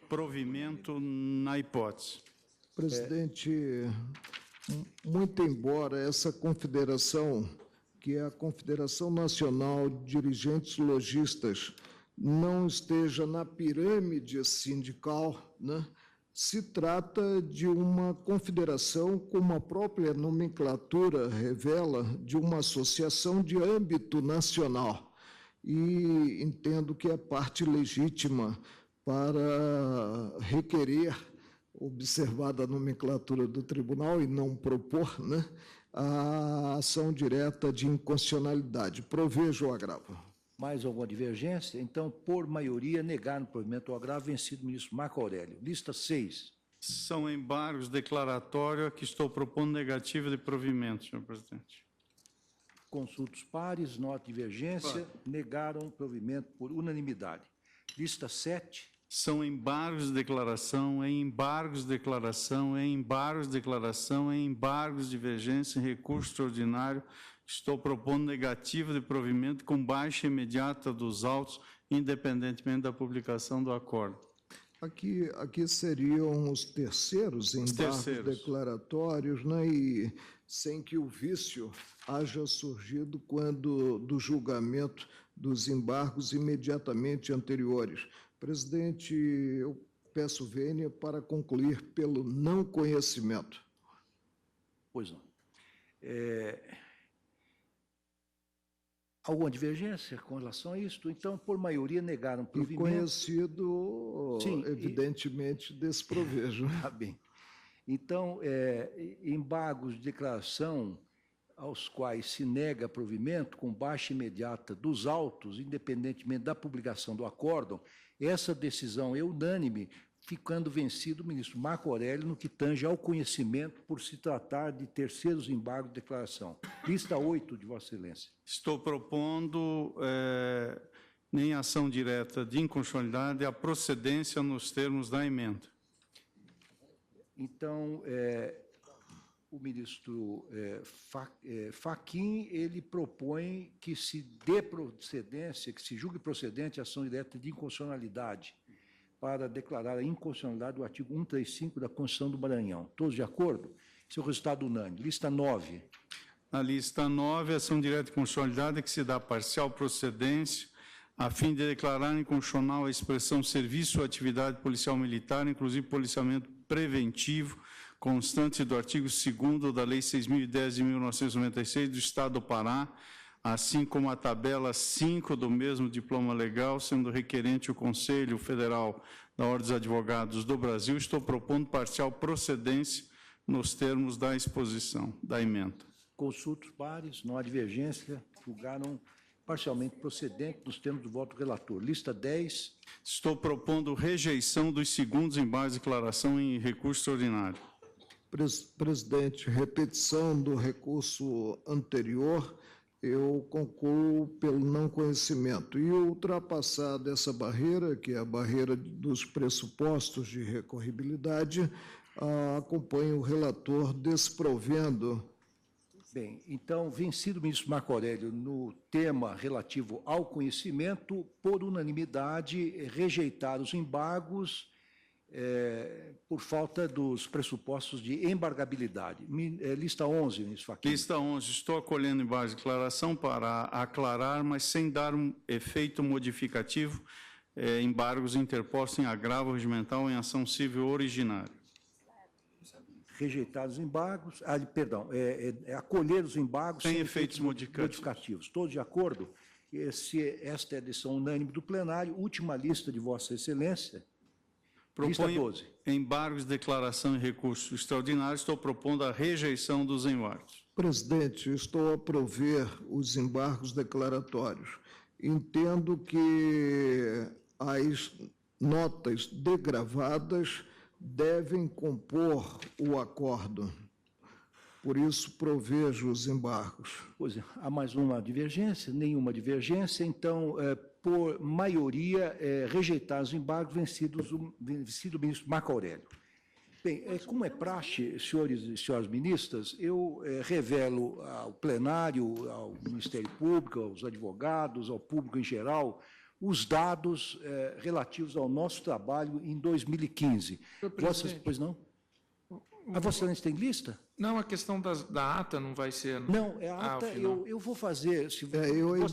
S7: provimento na hipótese.
S4: Presidente, muito embora essa confederação, que é a Confederação Nacional de Dirigentes Logistas, não esteja na pirâmide sindical, né? Se trata de uma confederação, como a própria nomenclatura revela, de uma associação de âmbito nacional. E entendo que é parte legítima para requerer, observada a nomenclatura do tribunal e não propor, né, a ação direta de inconstitucionalidade. Provejo o agravo.
S2: Mais alguma divergência? Então, por maioria, negar no provimento o agravo, vencido o ministro Marco Aurélio. Lista 6.
S7: São embargos declaratórios a que estou propondo negativa de provimento, senhor presidente.
S2: Consultos pares, nota divergência, negaram o provimento por unanimidade. Lista 7.
S7: São embargos de declaração, em embargos de declaração, em embargos de declaração, em embargos de divergência, em recurso extraordinário. Estou propondo negativa de provimento com baixa imediata dos autos, independentemente da publicação do acordo.
S4: Aqui seriam os terceiros embargos declaratórios, né, e sem que o vício haja surgido quando do julgamento dos embargos imediatamente anteriores. Presidente, eu peço vênia para concluir pelo não conhecimento.
S2: Pois não. Alguma divergência com relação a isso? Então, por maioria, negaram o provimento.
S4: E conhecido, sim, evidentemente, desprovejo.
S2: Tá bem. Então, embargos de declaração aos quais se nega provimento com baixa imediata dos autos, independentemente da publicação do acórdão, essa decisão é unânime, ficando vencido o ministro Marco Aurélio no que tange ao conhecimento por se tratar de terceiros embargos de declaração. Lista 8 de Vossa Excelência.
S7: Estou propondo, em ação direta de inconstitucionalidade, a procedência nos termos da emenda.
S2: Então, o ministro Fachin, ele propõe que se dê procedência, que se julgue procedente a ação direta de inconstitucionalidade para declarar a inconstitucionalidade do artigo 135 da Constituição do Maranhão. Todos de acordo? Esse é o resultado unânime. Lista 9.
S7: Na lista 9, a ação direta de constitucionalidade é que se dá parcial procedência a fim de declarar inconstitucional a expressão serviço ou atividade policial militar, inclusive policiamento preventivo, constante do artigo 2º da Lei 6.010 de 1996 do Estado do Pará, assim como a tabela 5 do mesmo diploma legal, sendo requerente o Conselho Federal da Ordem dos Advogados do Brasil. Estou propondo parcial procedência nos termos da exposição, da emenda.
S2: Consultos pares, não há divergência, julgaram parcialmente procedente nos termos do voto do relator. Lista 10.
S7: Estou propondo rejeição dos segundos embargos de declaração em recurso extraordinário.
S4: Presidente, repetição do recurso anterior, eu concluo pelo não conhecimento. E ultrapassada essa barreira, que é a barreira dos pressupostos de recorribilidade, acompanho o relator desprovendo.
S2: Bem, então, vencido o ministro Marco Aurélio no tema relativo ao conhecimento, por unanimidade, rejeitar os embargos por falta dos pressupostos de embargabilidade. Lista 11, ministro Fachin.
S7: Lista 11. Estou acolhendo embargos de declaração para aclarar, mas sem dar um efeito modificativo, embargos interpostos em agravo regimental em ação civil originária.
S2: rejeitar os embargos, acolher os embargos
S7: sem efeitos
S2: modificativos. Todos de acordo? Esta é a decisão unânime do plenário. Última lista de Vossa Excelência. Lista
S7: Proponho
S2: 12.
S7: embargos, declaração e recurso extraordinário. Estou propondo a rejeição dos embargos.
S4: Presidente, estou a prover os embargos declaratórios. Entendo que as notas degravadas devem compor o acordo. Por isso, provejo os embargos.
S2: Pois é, há mais uma divergência? Nenhuma divergência. Então, por maioria, rejeitar os embargos vencido o ministro Marco Aurélio. Bem, como é praxe, senhores e senhoras ministras, eu revelo ao plenário, ao Ministério Público, aos advogados, ao público em geral, os dados relativos ao nosso trabalho em 2015. Pois não? A Vossa Excelência tem lista?
S10: Não, a questão da ata não vai ser...
S2: Não, é a ata, eu vou fazer...
S4: Eu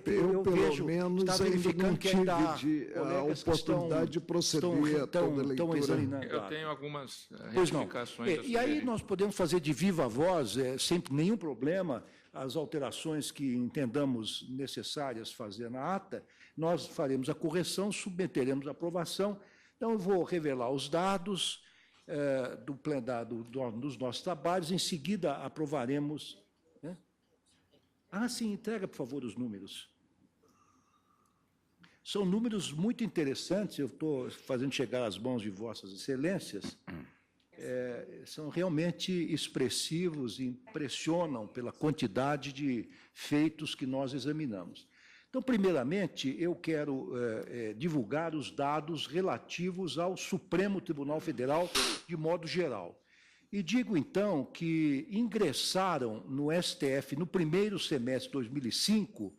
S4: pelo menos, ainda não tive a oportunidade de proceder a toda a leitura.
S10: Eu tenho algumas retificações.
S2: E aí nós podemos fazer de viva voz, sem nenhum problema, as alterações que entendamos necessárias fazer na ata, nós faremos a correção, submeteremos a aprovação. Então, eu vou revelar os dados dos nossos trabalhos, em seguida aprovaremos... Né? Sim, entrega, por favor, os números. São números muito interessantes, eu estou fazendo chegar às mãos de Vossas Excelências, são realmente expressivos e impressionam pela quantidade de feitos que nós examinamos. Então, primeiramente, eu quero divulgar os dados relativos ao Supremo Tribunal Federal de modo geral. E digo, então, que ingressaram no STF, no primeiro semestre de 2005,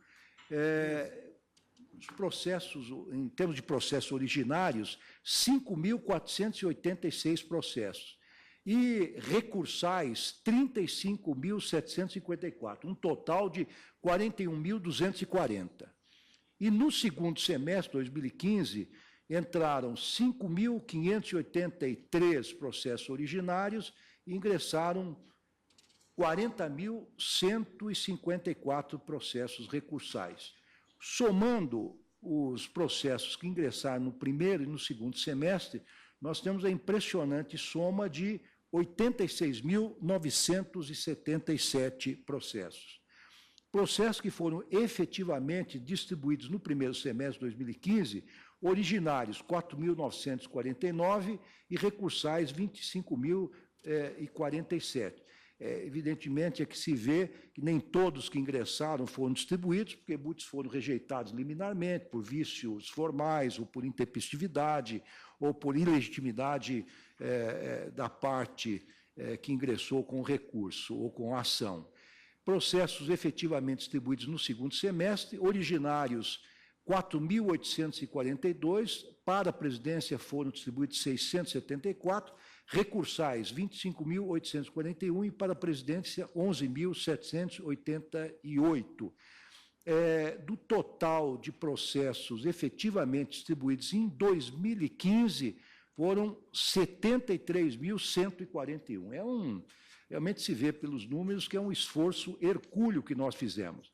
S2: os processos, em termos de processos originários, 5.486 processos. E recursais, 35.754, um total de 41.240. E no segundo semestre de 2015, entraram 5.583 processos originários e ingressaram 40.154 processos recursais. Somando os processos que ingressaram no primeiro e no segundo semestre, nós temos a impressionante soma de 86.977 processos. Processos que foram efetivamente distribuídos no primeiro semestre de 2015, originários 4.949 e recursais 25.047. Evidentemente, é que se vê que nem todos que ingressaram foram distribuídos, porque muitos foram rejeitados liminarmente por vícios formais, ou por intempestividade, ou por ilegitimidade da parte que ingressou com recurso ou com ação. Processos efetivamente distribuídos no segundo semestre, originários 4.842, para a presidência foram distribuídos 674, recursais 25.841 e para a presidência 11.788. Do total de processos efetivamente distribuídos em 2015, foram 73.141. Realmente se vê pelos números que é um esforço hercúleo que nós fizemos.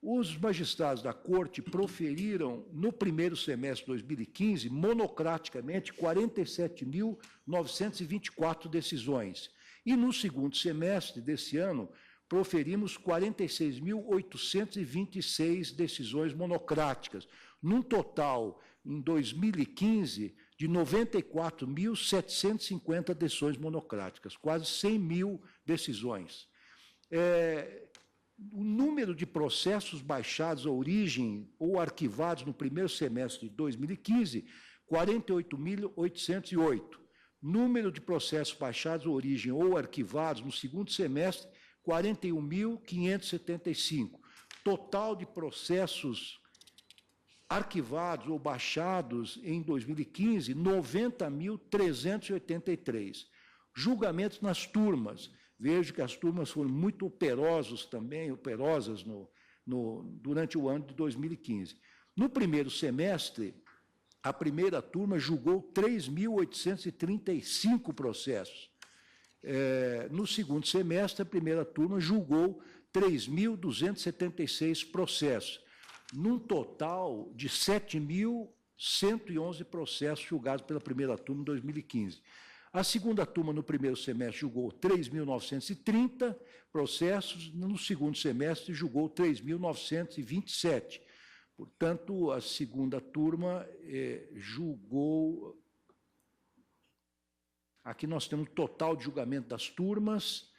S2: Os magistrados da Corte proferiram, no primeiro semestre de 2015, monocraticamente, 47.924 decisões. E no segundo semestre desse ano, proferimos 46.826 decisões monocráticas, num total, em 2015, de 94.750 decisões monocráticas, quase 100.000 decisões. O número de processos baixados à origem ou arquivados no primeiro semestre de 2015, 48.808. Número de processos baixados à origem ou arquivados no segundo semestre, 41.575. Total de processos arquivados ou baixados em 2015, 90.383. Julgamentos nas turmas. Vejo que as turmas foram muito operosas durante o ano de 2015. No primeiro semestre, a primeira turma julgou 3.835 processos. No segundo semestre, a primeira turma julgou 3.276 processos, num total de 7.111 processos julgados pela primeira turma em 2015. A segunda turma, no primeiro semestre, julgou 3.930 processos, no segundo semestre, julgou 3.927. Portanto, a segunda turma julgou... Aqui nós temos o total de julgamento das turmas,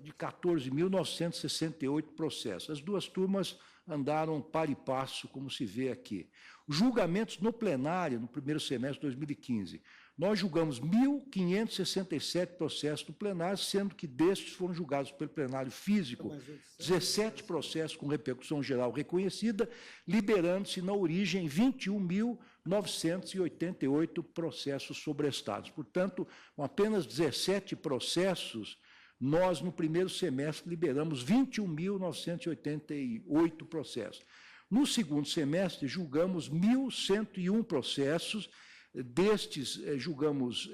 S2: de 14.968 processos. As duas turmas andaram par e passo, como se vê aqui. Os julgamentos no plenário, no primeiro semestre de 2015, nós julgamos 1.567 processos no plenário, sendo que destes foram julgados pelo plenário físico 17 processos com repercussão geral reconhecida, liberando-se na origem 21.988 processos sobrestados. Portanto, com apenas 17 processos, nós, no primeiro semestre, liberamos 21.988 processos. No segundo semestre, julgamos 1.101 processos. Destes, julgamos,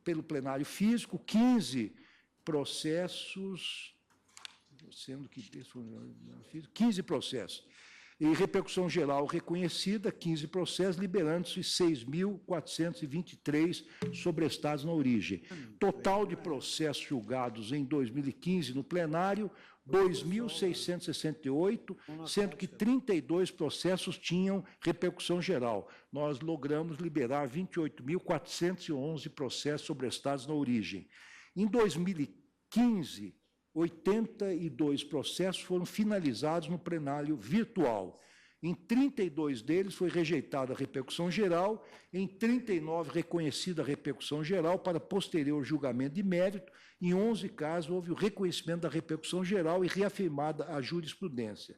S2: pelo plenário físico, 15 processos, sendo que 15 processos. E repercussão geral reconhecida, 15 processos, liberando-se 6.423 sobrestados na origem. Total de processos julgados em 2015 no plenário, 2.668, sendo que 32 processos tinham repercussão geral. Nós logramos liberar 28.411 processos sobrestados na origem. Em 2015, 82 processos foram finalizados no plenário virtual. Em 32 deles foi rejeitada a repercussão geral, em 39 reconhecida a repercussão geral para posterior julgamento de mérito, em 11 casos houve o reconhecimento da repercussão geral e reafirmada a jurisprudência.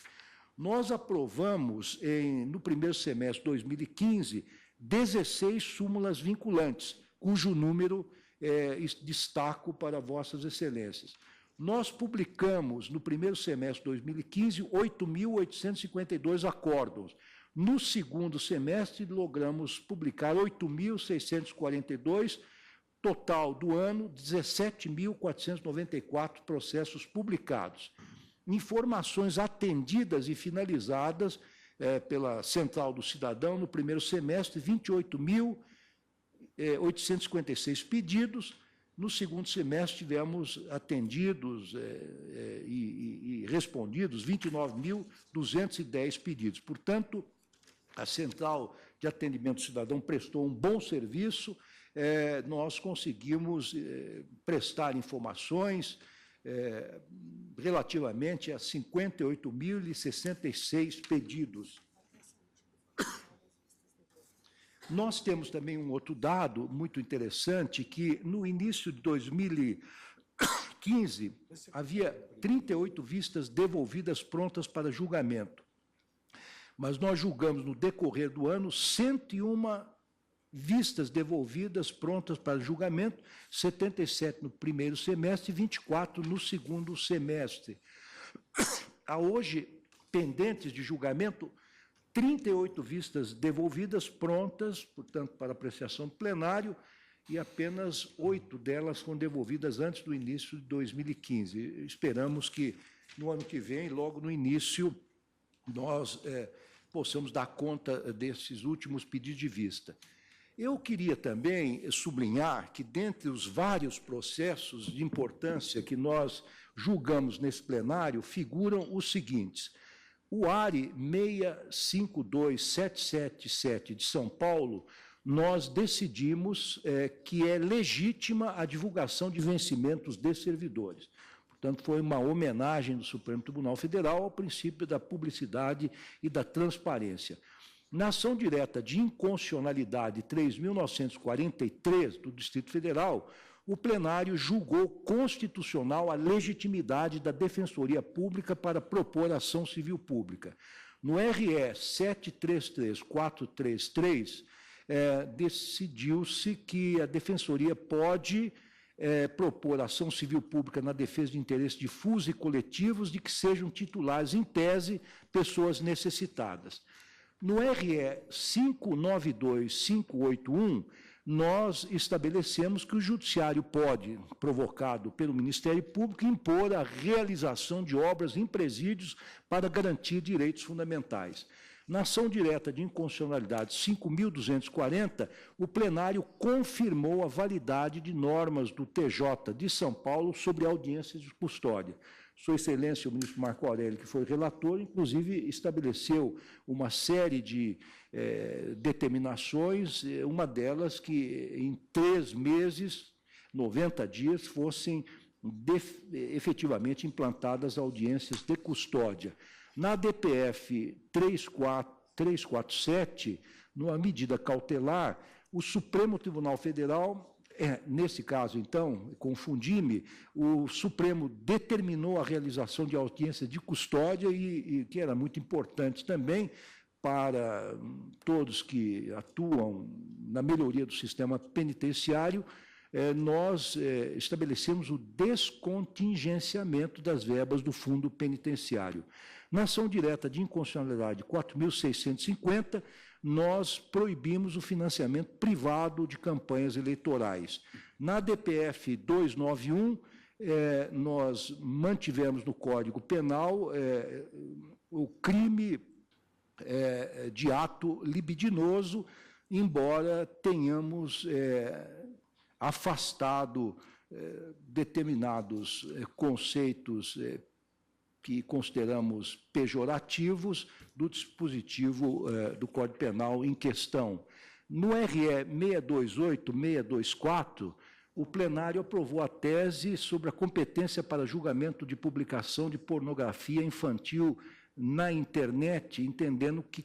S2: Nós aprovamos, no primeiro semestre de 2015, 16 súmulas vinculantes, cujo número destaco para vossas excelências. Nós publicamos, no primeiro semestre de 2015, 8.852 acórdãos. No segundo semestre, logramos publicar 8.642, total do ano, 17.494 processos publicados. Informações atendidas e finalizadas pela Central do Cidadão, no primeiro semestre, 28.856 pedidos. No segundo semestre, tivemos atendidos e respondidos 29.210 pedidos. Portanto, a Central de Atendimento ao Cidadão prestou um bom serviço, nós conseguimos prestar informações relativamente a 58.066 pedidos. Nós temos também um outro dado muito interessante, que no início de 2015 havia 38 vistas devolvidas prontas para julgamento. Mas nós julgamos no decorrer do ano 101 vistas devolvidas prontas para julgamento, 77 no primeiro semestre e 24 no segundo semestre. Há hoje pendentes de julgamento 38 vistas devolvidas prontas, portanto, para apreciação do plenário, e apenas 8 delas foram devolvidas antes do início de 2015. Esperamos que, no ano que vem, logo no início, nós possamos dar conta desses últimos pedidos de vista. Eu queria também sublinhar que, dentre os vários processos de importância que nós julgamos nesse plenário, figuram os seguintes: o ARE 652777 de São Paulo, nós decidimos que é legítima a divulgação de vencimentos de servidores. Portanto, foi uma homenagem do Supremo Tribunal Federal ao princípio da publicidade e da transparência. Na ação direta de inconstitucionalidade 3.943 do Distrito Federal, o plenário julgou constitucional a legitimidade da Defensoria Pública para propor ação civil pública. No RE 733433, decidiu-se que a Defensoria pode propor ação civil pública na defesa de interesses difusos e coletivos de que sejam titulares, em tese, pessoas necessitadas. No RE 592581, nós estabelecemos que o Judiciário pode, provocado pelo Ministério Público, impor a realização de obras em presídios para garantir direitos fundamentais. Na ação direta de inconstitucionalidade 5.240, o plenário confirmou a validade de normas do TJ de São Paulo sobre audiências de custódia. Sua Excelência, o ministro Marco Aurélio, que foi relator, inclusive estabeleceu uma série de determinações, uma delas que em 3 meses, 90 dias, fossem efetivamente implantadas audiências de custódia. Na DPF 347, numa medida cautelar, o Supremo Tribunal Federal, nesse caso, então, confundi-me, o Supremo determinou a realização de audiência de custódia e que era muito importante também para todos que atuam na melhoria do sistema penitenciário. Nós estabelecemos o descontingenciamento das verbas do fundo penitenciário. Na ação direta de inconstitucionalidade 4.650, nós proibimos o financiamento privado de campanhas eleitorais. Na DPF 291, nós mantivemos no Código Penal o crime de ato libidinoso, embora tenhamos afastado determinados conceitos que consideramos pejorativos do dispositivo do Código Penal em questão. No RE 628-624, o plenário aprovou a tese sobre a competência para julgamento de publicação de pornografia infantil na internet, entendendo que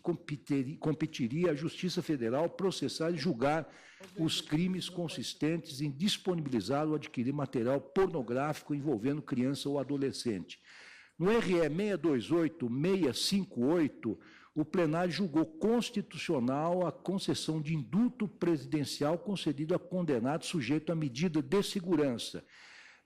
S2: competiria à Justiça Federal processar e julgar os crimes consistentes em disponibilizar ou adquirir material pornográfico envolvendo criança ou adolescente. No RE 628-658, o plenário julgou constitucional a concessão de indulto presidencial concedido a condenado sujeito à medida de segurança.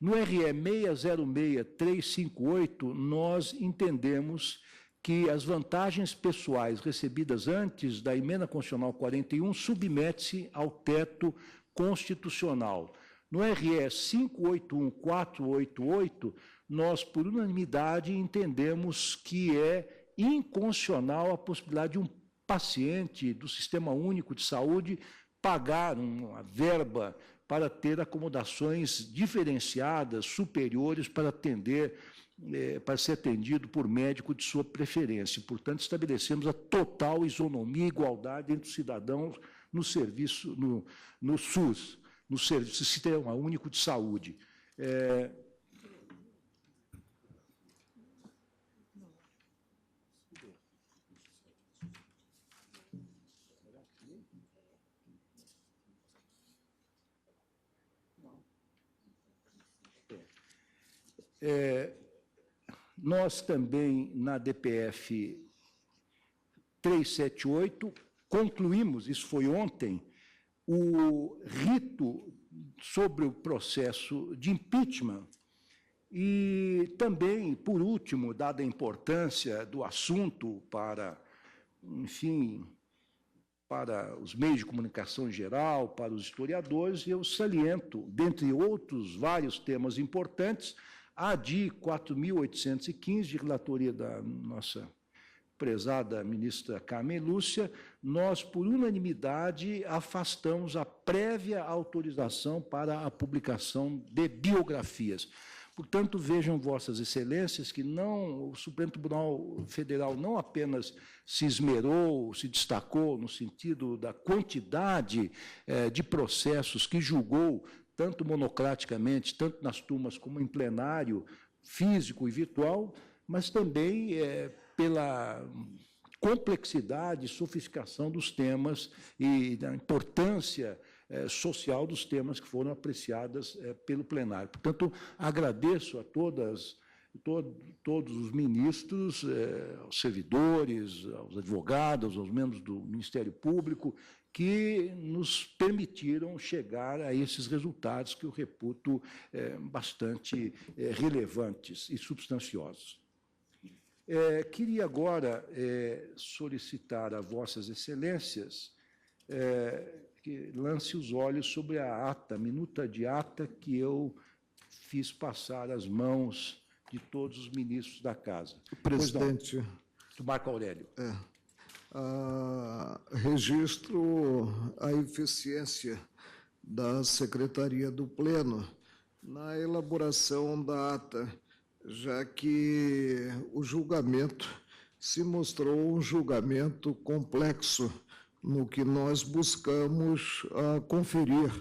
S2: No RE 606-358, nós entendemos que as vantagens pessoais recebidas antes da emenda constitucional 41 submete-se ao teto constitucional. No RE 581-488, nós, por unanimidade, entendemos que é inconstitucional a possibilidade de um paciente do Sistema Único de Saúde pagar uma verba para ter acomodações diferenciadas, superiores, para ser atendido por médico de sua preferência. Portanto, estabelecemos a total isonomia e igualdade entre os cidadãos no serviço, no SUS, no Sistema Único de Saúde. Nós também, na DPF 378, concluímos, isso foi ontem, o rito sobre o processo de impeachment e também, por último, dada a importância do assunto para, enfim, para os meios de comunicação em geral, para os historiadores, eu saliento, dentre outros vários temas importantes, a DI 4.815, de relatoria da nossa prezada ministra Carmen Lúcia, nós, por unanimidade, afastamos a prévia autorização para a publicação de biografias. Portanto, vejam, Vossas Excelências, que o Supremo Tribunal Federal não apenas se esmerou, se destacou no sentido da quantidade de processos que julgou, tanto monocraticamente, tanto nas turmas como em plenário, físico e virtual, mas também pela complexidade e sofisticação dos temas e da importância social dos temas que foram apreciadas pelo plenário. Portanto, agradeço a todos os ministros, aos servidores, aos advogados, aos membros do Ministério Público, que nos permitiram chegar a esses resultados que eu reputo bastante relevantes e substanciosos. Queria agora solicitar a Vossas Excelências que lance os olhos sobre a ata, a minuta de ata que eu fiz passar às mãos de todos os ministros da Casa.
S4: Presidente.
S2: Do Marco Aurélio.
S4: Registro a eficiência da Secretaria do Pleno na elaboração da ata, já que o julgamento se mostrou um julgamento complexo, no que nós buscamos conferir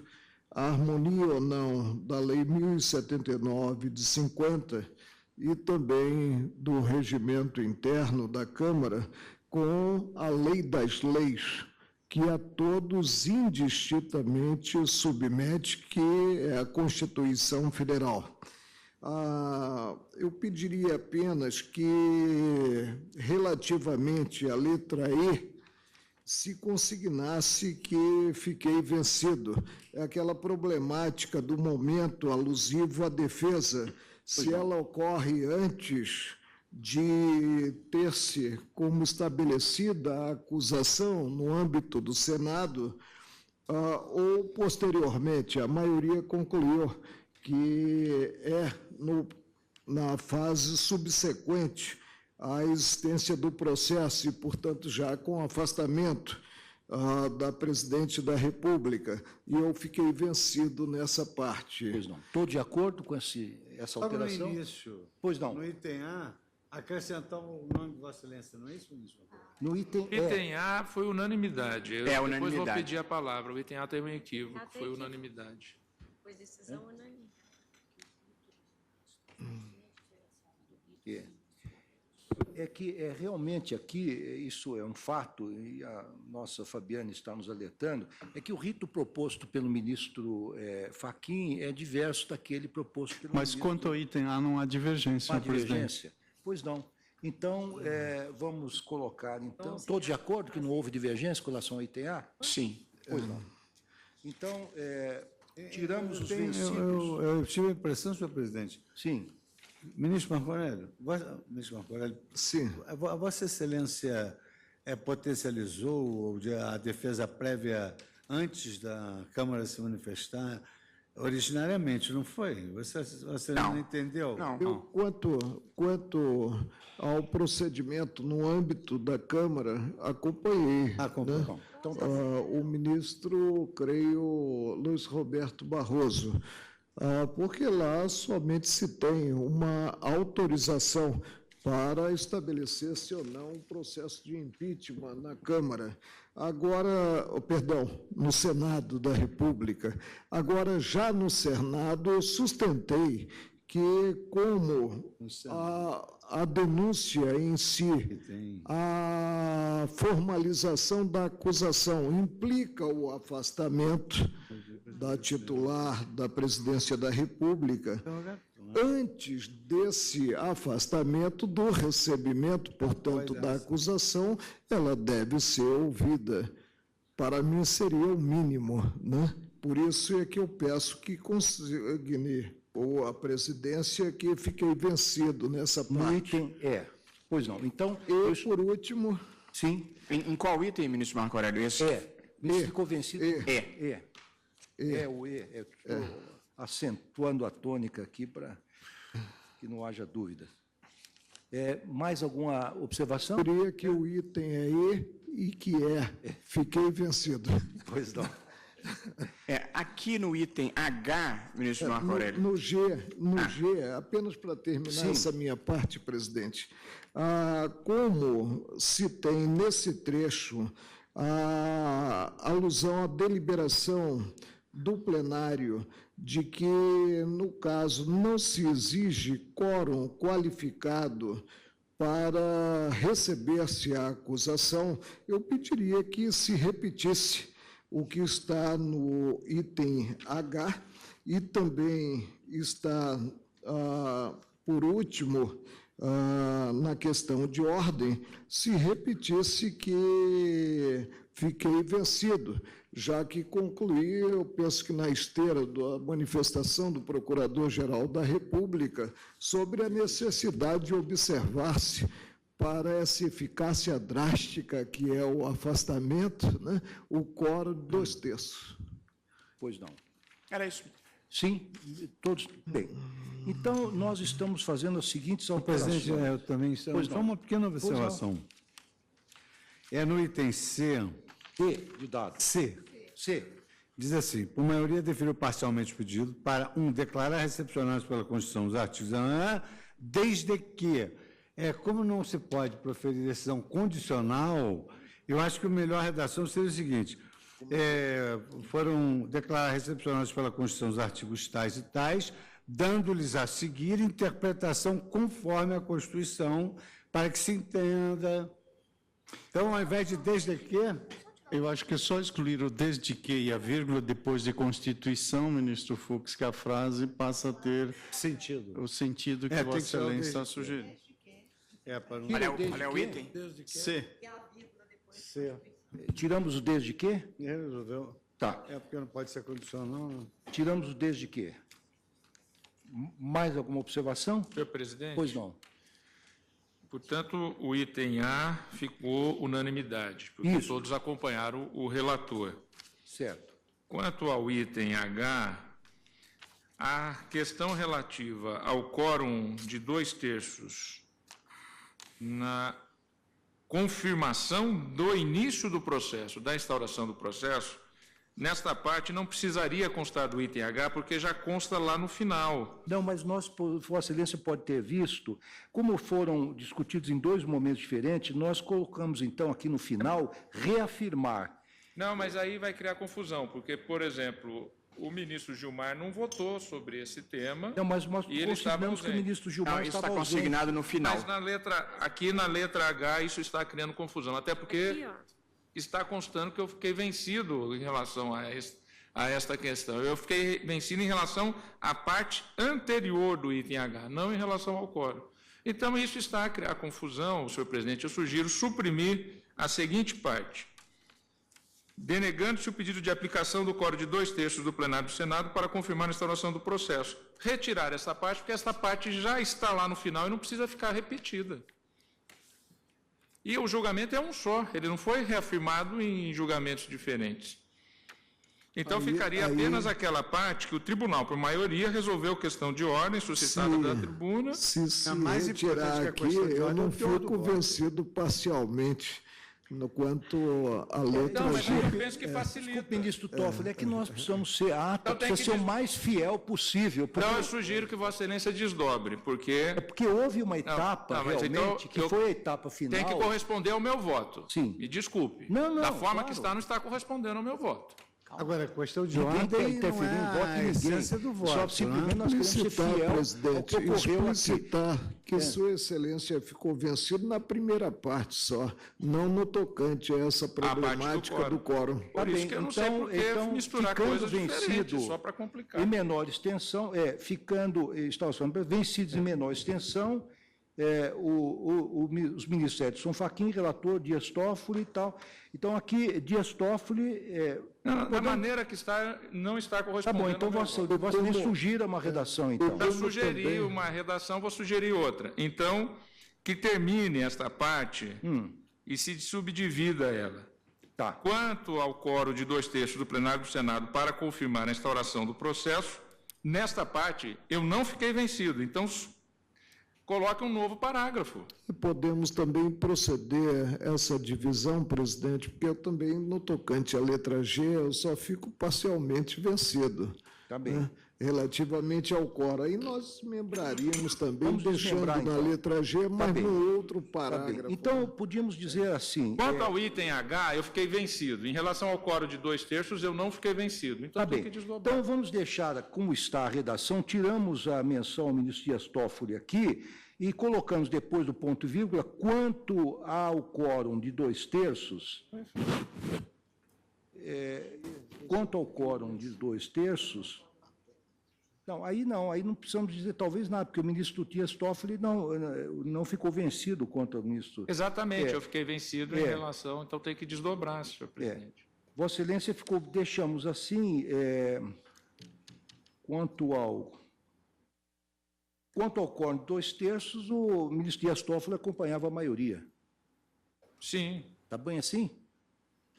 S4: a harmonia ou não da Lei 1079 de 50 e também do regimento interno da Câmara com a Lei das Leis, que a todos indistintamente submete, que é a Constituição Federal. Eu pediria apenas que, relativamente à letra E, se consignasse que fiquei vencido. É aquela problemática do momento alusivo à defesa, se ela ocorre antes de ter-se como estabelecida a acusação no âmbito do Senado, ou posteriormente. A maioria concluiu que é na fase subsequente à existência do processo e, portanto, já com afastamento da Presidente da República, e eu fiquei vencido nessa parte.
S2: Pois não. Estou de acordo com essa alteração?
S6: No início,
S2: pois não.
S6: No item A, acrescentar o nome de Vossa Excelência, não é isso, ministro?
S10: No item A foi unanimidade. Eu depois
S9: unanimidade.
S10: vou pedir a palavra. O item A teve um equívoco, foi unanimidade.
S8: Foi decisão unânime.
S2: É que realmente aqui, isso é um fato, e a nossa Fabiana está nos alertando, é que o rito proposto pelo ministro Fachin é diverso daquele proposto pelo
S7: Mas
S2: ministro...
S7: quanto ao item A, não há divergência,
S2: Não há
S7: presidente.
S2: divergência? Pois não. Então, vamos colocar, então, todos de acordo que não houve divergência com relação ao item A?
S9: Sim.
S2: Pois não. Então, tiramos os vencidos.
S6: Eu tive a impressão, senhor presidente.
S2: Sim.
S6: Ministro Marco Aurélio,
S4: Sim.
S6: a Vossa Excelência potencializou a defesa prévia antes da Câmara se manifestar originariamente, não foi? Você não entendeu?
S4: Eu, quanto ao procedimento no âmbito da Câmara, acompanhei.
S2: Acompanhou. Então,
S4: O ministro, creio, Luiz Roberto Barroso, porque lá somente se tem uma autorização para estabelecer-se ou não um processo de impeachment na Câmara. Agora, no Senado da República. Agora, já no Senado, eu sustentei que, como a denúncia em si, a formalização da acusação implica o afastamento da titular da Presidência da República, antes desse afastamento, do recebimento, portanto, da acusação, ela deve ser ouvida. Para mim, seria o mínimo, né? Por isso é que eu peço que consigne ou a presidência que fiquei vencido nessa parte.
S2: No item Pois não. Então,
S4: por último...
S2: Sim.
S9: Em qual item, ministro Marco Aurélio?
S2: Você ficou vencido? O E. Estou acentuando a tônica aqui para que não haja dúvida. Mais alguma observação?
S4: Eu diria que o item é E e que fiquei vencido.
S2: Pois não.
S9: Aqui no item H, ministro Marco Aurélio.
S4: No G, apenas para terminar essa minha parte, presidente, como se tem nesse trecho a alusão à deliberação do plenário de que, no caso, não se exige quórum qualificado para receber-se a acusação, eu pediria que se repetisse o que está no item H e também está, por último, na questão de ordem, se repetisse que fiquei vencido, já que concluí, eu penso que na esteira da manifestação do Procurador-Geral da República sobre a necessidade de observar-se para essa eficácia drástica que é o afastamento, né, o quórum de 2/3.
S2: Pois não.
S9: Era isso.
S2: Sim, todos. Bem. Então, nós estamos fazendo as seguintes
S6: Presidente,
S2: alterações.
S6: eu também
S2: Pois
S6: só
S2: não.
S6: uma pequena
S2: Pois não.
S6: observação. É no item C,
S2: D de dado.
S6: C,
S2: C.
S6: diz assim, por maioria deferiu parcialmente o pedido para declarar recepcionados pela Constituição os artigos desde que, como não se pode proferir decisão condicional, eu acho que a melhor redação seria o seguinte, foram declarar recepcionados pela Constituição os artigos tais e tais, dando-lhes a seguir interpretação conforme a Constituição, para que se entenda. Então, ao invés de desde que,
S7: Eu acho que é só excluir o desde que e a vírgula depois de Constituição, ministro Fux, que a frase passa a ter
S2: Sentido.
S7: o sentido que
S6: tem que
S7: Vossa
S6: ser o
S7: Excelência está
S6: desde que.
S7: sugerindo.
S6: para não...
S9: Qual é o item?
S7: C.
S6: C.
S2: Tiramos o desde que?
S6: Resolveu.
S2: Tá.
S6: Porque não pode ser condicional, não.
S2: Tiramos o desde que. Mais alguma observação?
S10: Senhor presidente,
S2: Pois não.
S10: portanto, o item A ficou unanimidade, porque
S2: Isso.
S10: todos acompanharam o relator.
S2: Certo.
S10: Quanto ao item H, a questão relativa ao quórum de 2/3 na confirmação do início do processo, da instauração do processo, nesta parte não precisaria constar do item H, porque já consta lá no final.
S2: Não, mas nós, Vossa Excelência pode ter visto, como foram discutidos em dois momentos diferentes, nós colocamos, então, aqui no final, reafirmar.
S10: Não, mas aí vai criar confusão, porque, por exemplo, o ministro Gilmar não votou sobre esse tema.
S2: Não, mas nós
S10: e ele estava
S2: consideramos que o
S10: ausente.
S2: ministro Gilmar
S9: Não, isso
S2: estava
S9: está
S2: ausente.
S9: consignado no final.
S10: Mas aqui na letra H isso está criando confusão, até porque está constando que eu fiquei vencido em relação a esta questão. Eu fiquei vencido em relação à parte anterior do item H, não em relação ao quórum. Então, isso está a criar confusão, senhor presidente. Eu sugiro suprimir a seguinte parte. Denegando-se o pedido de aplicação do quórum de 2/3 do plenário do Senado para confirmar a instauração do processo. Retirar essa parte, porque essa parte já está lá no final e não precisa ficar repetida. E o julgamento é um só, ele não foi reafirmado em julgamentos diferentes. Então, ficaria apenas aquela parte que o tribunal, por maioria, resolveu questão de ordem suscitada da tribuna.
S4: Se
S6: mais
S4: retirar
S6: importante que a
S4: aqui,
S6: questão de
S4: eu
S6: ordem é
S4: não
S6: o teor do
S4: fico
S6: voto.
S4: vencido parcialmente, no quanto a letra
S10: Não, mas
S4: G.
S10: eu penso que facilita.
S2: Desculpe, ministro Toffoli, é que nós precisamos ser
S10: Então tem
S2: precisa
S10: que
S2: ser o mais fiel possível. Porque,
S10: Então, eu sugiro que Vossa Excelência desdobre, porque
S2: porque houve uma etapa,
S10: não, mas então
S2: realmente, que
S10: eu-
S2: foi a etapa final.
S10: tem que corresponder ao meu voto.
S2: Sim.
S10: Me desculpe.
S2: Não,
S10: da forma
S2: claro.
S10: que está, não está correspondendo ao meu voto.
S6: Agora, a questão de
S2: Ninguém
S6: ordem
S2: quer interferir
S6: não
S2: no voto
S6: é
S2: de
S6: a
S2: ninguém.
S6: essência do voto.
S2: Só simplesmente nós queremos ser
S4: Explicitar,
S2: fiel ao
S4: presidente,
S2: que ocorreu aqui.
S4: explicitar que Sua Excelência ficou vencido na primeira parte só, não no tocante a essa problemática do quórum.
S10: Por
S2: Tá
S10: isso
S2: bem,
S10: que eu não sei por que misturar
S2: ficando
S10: coisas diferentes,
S2: vencido
S10: só para complicar.
S2: em menor extensão, estava falando, vencidos em menor extensão, os ministros Edson Fachin, relator, Dias Toffoli e tal. Então, aqui, Dias Toffoli...
S10: Da maneira que está, não está
S2: Tá
S10: correspondendo
S2: bom, então
S10: ao meu
S2: Vossa
S10: voto.
S2: Excelência sugira uma redação, então.
S10: Para sugerir uma redação, vou sugerir outra. Então, que termine esta parte e se subdivida ela.
S2: Tá.
S10: Quanto ao quórum de 2/3 do plenário do Senado para confirmar a instauração do processo, nesta parte eu não fiquei vencido. Então, coloque um novo parágrafo.
S4: E podemos também proceder essa divisão, presidente, porque eu também, no tocante à letra G, eu só fico parcialmente vencido.
S2: Tá bem.
S4: Né? Relativamente ao quórum. Aí nós membraríamos também,
S2: Vamos
S4: deixando
S2: desmembrar,
S4: na
S2: então.
S4: letra G, mas
S2: bem.
S4: no outro
S2: Tá bem.
S4: parágrafo.
S2: Então, podíamos dizer assim...
S10: Quanto ao item H, eu fiquei vencido. Em relação ao quórum de 2/3, eu não fiquei vencido. Então,
S2: Tá
S10: tem
S2: bem.
S10: que desdobrar.
S2: Então, vamos deixar como está a redação, tiramos a menção ao ministro Dias Toffoli aqui e colocamos depois do ponto e vírgula, quanto ao quórum de 2/3, quanto ao quórum de 2/3, não, aí não precisamos dizer talvez nada, porque o ministro Dias Toffoli não ficou vencido contra o ministro.
S10: Exatamente, eu fiquei vencido em
S2: É.
S10: relação, então tem que desdobrar, senhor presidente.
S2: Vossa Excelência deixamos assim, quanto ao Quanto ao quórum de 2/3, o ministro Dias Toffoli acompanhava a maioria.
S10: Sim.
S2: Está bem assim?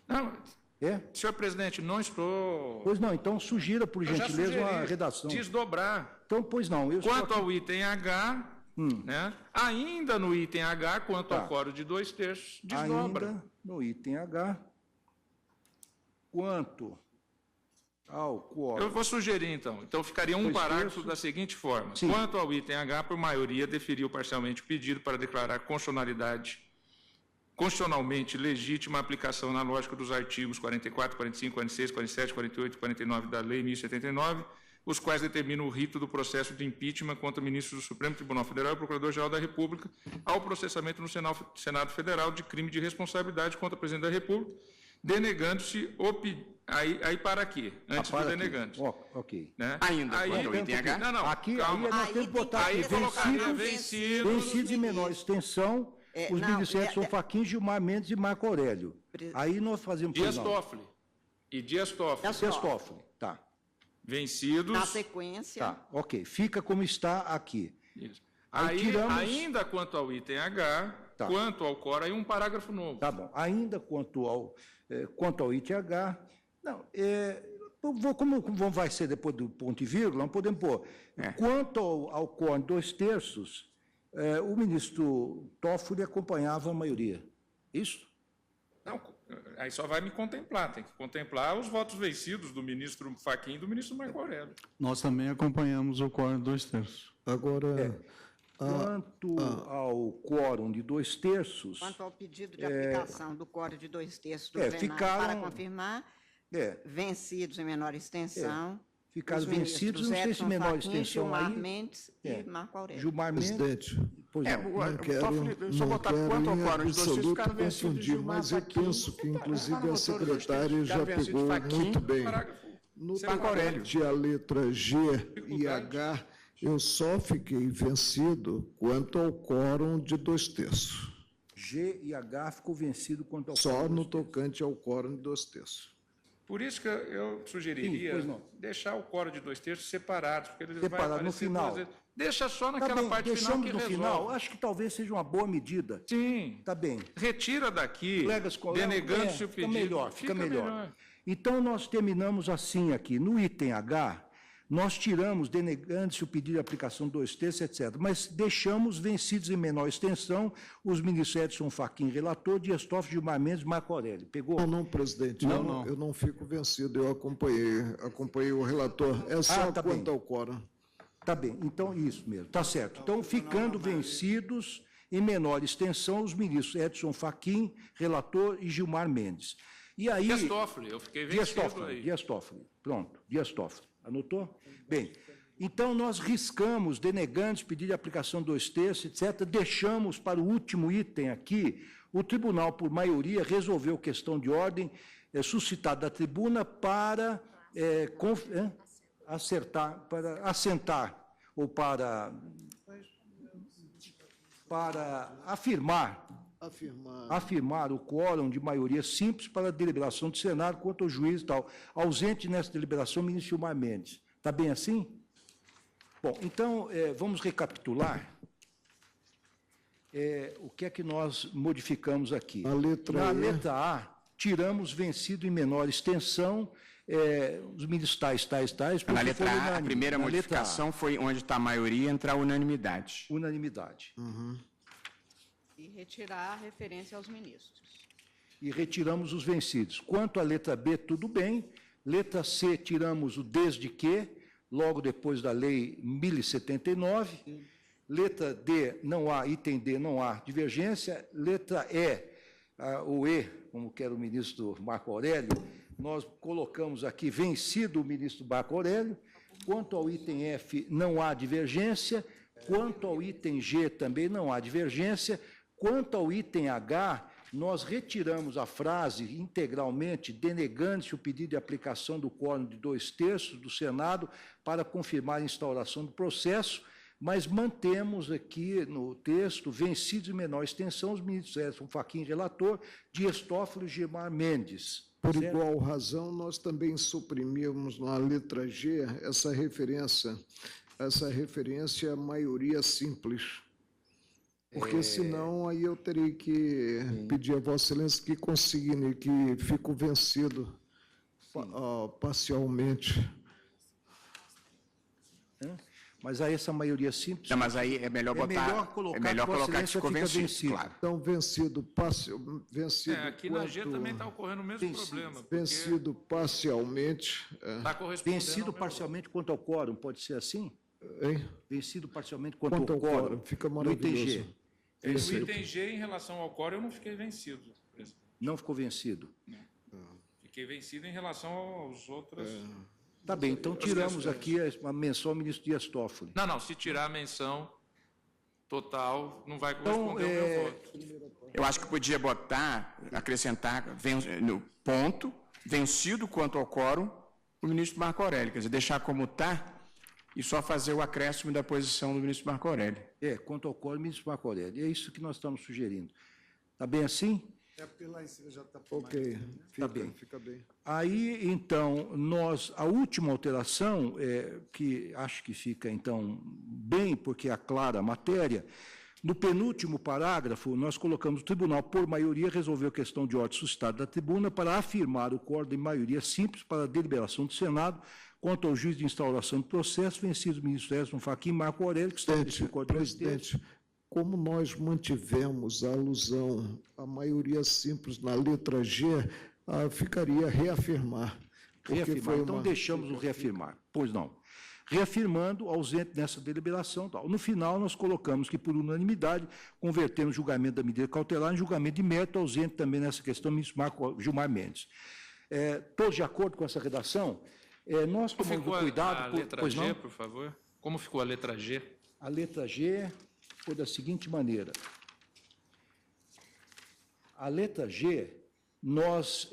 S10: Não,
S2: É?
S10: senhor presidente, não estou...
S2: Pois não, então sugira, por
S10: Eu já
S2: gentileza, uma
S10: sugeri
S2: redação.
S10: desdobrar.
S2: Então, pois não. Eu estou
S10: Quanto
S2: aqui-
S10: ao item H, né, ainda no item H, quanto ao quórum de 2/3, desdobra.
S2: Ainda no item H, quanto ao quórum...
S10: Eu vou sugerir, então. Então, ficaria um
S2: 2/3.
S10: parágrafo da seguinte forma.
S2: Sim.
S10: Quanto ao item H, por maioria, deferiu parcialmente o pedido para declarar constitucionalmente legítima a aplicação na lógica dos artigos 44, 45, 46, 47, 48 e 49 da Lei 1079, os quais determinam o rito do processo de impeachment contra ministros do Supremo Tribunal Federal e Procurador-Geral da República ao processamento no Senado Federal de crime de responsabilidade contra o Presidente da República, denegando-se o pedido. Aí para aqui, antes do
S2: para aqui.
S10: denegante.
S2: Ok.
S10: Né?
S9: Ainda,
S10: Aí,
S9: quanto ao item H?
S10: Não, não,
S2: Aqui,
S10: calma.
S2: aí nós temos que botar
S10: Aí
S2: aqui,
S10: colocaria
S2: vencidos
S10: vencidos.
S2: em menor extensão, os
S1: não,
S2: ministros Edson Fachin, Gilmar Mendes e Marco Aurélio. Aí nós fazemos...
S10: Dias
S2: não.
S10: Toffoli. E Dias Toffoli.
S2: Dias Toffoli, tá.
S10: Vencidos.
S1: Na sequência,
S2: Tá, ok. Fica como está aqui.
S10: Isso.
S2: Aí
S10: Aí,
S2: tiramos-
S10: ainda quanto ao item H,
S2: Tá.
S10: quanto ao quórum, aí um parágrafo novo.
S2: Tá bom. Ainda quanto ao item H, não, como vai ser depois do ponto e vírgula, não podemos pôr. Quanto ao quórum 2/3, o ministro Toffoli acompanhava a maioria. Isso?
S10: Não, aí só vai me contemplar, tem que contemplar os votos vencidos do ministro Fachin e do ministro Marco Aurélio.
S7: Nós também acompanhamos o quórum 2/3.
S4: Agora,
S2: Quanto ao quórum de 2/3,
S1: quanto ao pedido de aplicação do quórum de 2/3 do
S2: É,
S1: plenário
S2: ficaram-
S1: para confirmar, vencidos em menor extensão,
S2: ficaram
S1: os
S2: vencidos,
S1: ministros
S2: não sei se
S1: Edson
S2: menor
S1: Fachin,
S2: extensão
S1: Gilmar
S2: aí.
S1: Mendes e Marco Aurélio.
S2: Gilmar Mendes...
S4: presidente,
S2: Pois não.
S4: não quero,
S9: só
S4: não
S9: botar
S4: quero
S9: quanto ao
S4: em
S9: quórum de 2/3,
S4: absoluto
S9: ficaram vencidos
S4: confundir,
S9: Gilmar
S4: mas eu
S9: Fachin.
S4: penso que, inclusive, a
S9: Relator,
S4: secretária já
S9: ficaram vencidos
S4: pegou
S9: Fachin,
S4: muito bem.
S10: Parágrafo.
S4: No
S10: Marco Aurélio.
S4: tocante à letra G e H, eu só fiquei vencido quanto ao quórum de 2/3.
S2: G e H ficou vencido quanto ao
S4: Só
S2: quórum
S4: no
S2: 2/3.
S4: tocante ao quórum de 2/3.
S10: Por isso que eu sugeriria
S2: pois não.
S10: deixar o quórum de 2/3 separados, porque eles
S2: Separado
S10: vai
S2: no
S10: aparecer
S2: final.
S10: duas vezes. Deixa só
S2: Tá
S10: naquela
S2: bem,
S10: parte final
S2: deixamos
S10: que
S2: no
S10: resolve.
S2: final. Acho que talvez seja uma boa medida.
S10: Sim.
S2: Tá bem.
S10: Retira daqui,
S2: Colegas,
S10: denegando-se o
S2: fica
S10: pedido.
S2: melhor, fica melhor. Então, nós terminamos assim aqui. No item H, nós tiramos, denegando-se o pedido de aplicação 2/3, etc. Mas deixamos vencidos em menor extensão os ministros Edson Fachin, relator, Dias Toffoli, Gilmar Mendes e Marco Aurélio. Pegou?
S4: Não, presidente, eu não fico vencido, eu acompanhei o relator. É só
S2: tá
S4: quanto
S2: bem.
S4: ao quórum.
S2: Tá bem, então isso mesmo, tá certo. Então, ficando vencidos em menor extensão os ministros Edson Fachin, relator, e Gilmar Mendes. E aí...
S10: Dias Toffoli, eu fiquei vencido aí.
S2: Dias Toffoli, pronto, Dias Toffoli. Anotou? Bem, então nós riscamos, denegando pedido de aplicação 2/3, etc., deixamos para o último item aqui, o tribunal, por maioria, resolveu questão de ordem suscitada da tribuna para assentar, ou para afirmar o quórum de maioria simples para a deliberação do Senado quanto ao juiz e tal. Ausente nessa deliberação, o ministro Gilmar Mendes. Está bem assim? Bom, então, vamos recapitular o que é que nós modificamos aqui.
S4: A letra
S2: Na
S4: E.
S2: letra A, tiramos vencido em menor extensão, os ministros tais,
S9: Na
S2: porque
S9: letra
S2: foi
S9: A, a
S2: unânime.
S9: primeira
S2: Na letra
S9: modificação foi onde está a maioria, entrar a unanimidade.
S2: A, unanimidade.
S1: E retirar a referência aos ministros.
S2: E retiramos os vencidos. Quanto à letra B, tudo bem. Letra C, tiramos o desde que, logo depois da Lei 1079. Letra D, não há, item D, não há divergência. Letra E, o E, como quer o ministro Marco Aurélio, nós colocamos aqui vencido o ministro Marco Aurélio. Quanto ao item F, não há divergência. Quanto ao item G, também não há divergência. Quanto ao item H, nós retiramos a frase integralmente, denegando-se o pedido de aplicação do quórum de 2/3 do Senado para confirmar a instauração do processo, mas mantemos aqui no texto, vencidos em menor extensão, os ministros Edson Fachin, relator, Dias Toffoli e Gilmar Mendes.
S4: Por
S2: Certo?
S4: igual razão, nós também suprimimos na letra G essa referência essa referência à maioria simples. Porque senão aí eu teria que pedir a Vossa Excelência que consigne que fico vencido parcialmente.
S2: Mas aí essa maioria simples...
S9: Não, mas aí é melhor botar... colocar que ficou vencido, claro.
S4: Então, vencido
S10: aqui na G também está ocorrendo o mesmo problema.
S4: Vencido parcialmente.
S10: Está correspondendo...
S2: Vencido parcialmente quanto ao quórum, pode ser assim?
S4: Hein?
S2: Vencido parcialmente quanto ao quórum.
S4: Fica
S2: No item
S4: maravilhoso.
S2: G.
S10: No item G, em relação ao quórum, eu não fiquei vencido, presidente.
S2: Não ficou vencido.
S10: Fiquei vencido em relação aos outros...
S2: Tá bem, então tiramos aqui a menção ao ministro Dias Toffoli.
S10: Não, se tirar a menção total, não vai corresponder ao meu voto.
S9: Eu acho que podia botar, acrescentar no ponto, vencido quanto ao quórum, o ministro Marco Aurélio. Quer dizer, deixar como está e só fazer o acréscimo da posição do ministro Marco Aurélio.
S2: Quanto ao quórum, ministro Marco Aurélio. É isso que nós estamos sugerindo. Está bem assim?
S6: É porque lá em cima já está...
S4: Ok,
S2: fica bem. Aí, então, a última alteração, que acho que fica, então, bem, porque aclara a matéria, no penúltimo parágrafo, nós colocamos: o tribunal, por maioria, resolveu a questão de ordem suscitada da tribuna para afirmar o quórum de maioria simples para a deliberação do Senado quanto ao juiz de instauração do processo, vencido o ministro Edson Fachin Marco Aurélio, que estabeleceu o quórum de
S4: presidente, como nós mantivemos a alusão à maioria simples na letra G, ficaria reafirmar.
S2: Reafirmar. Então, deixamos o reafirmar. Pois não. Reafirmando, ausente nessa deliberação. Tal. No final, nós colocamos que, por unanimidade, convertemos o julgamento da medida cautelar em julgamento de mérito, ausente também nessa questão, o ministro Gilmar Mendes. Todos de acordo com essa redação? Nós tomamos o cuidado...
S10: A letra G, por favor? Como ficou a letra G?
S2: A letra G... foi da seguinte maneira. A letra G, nós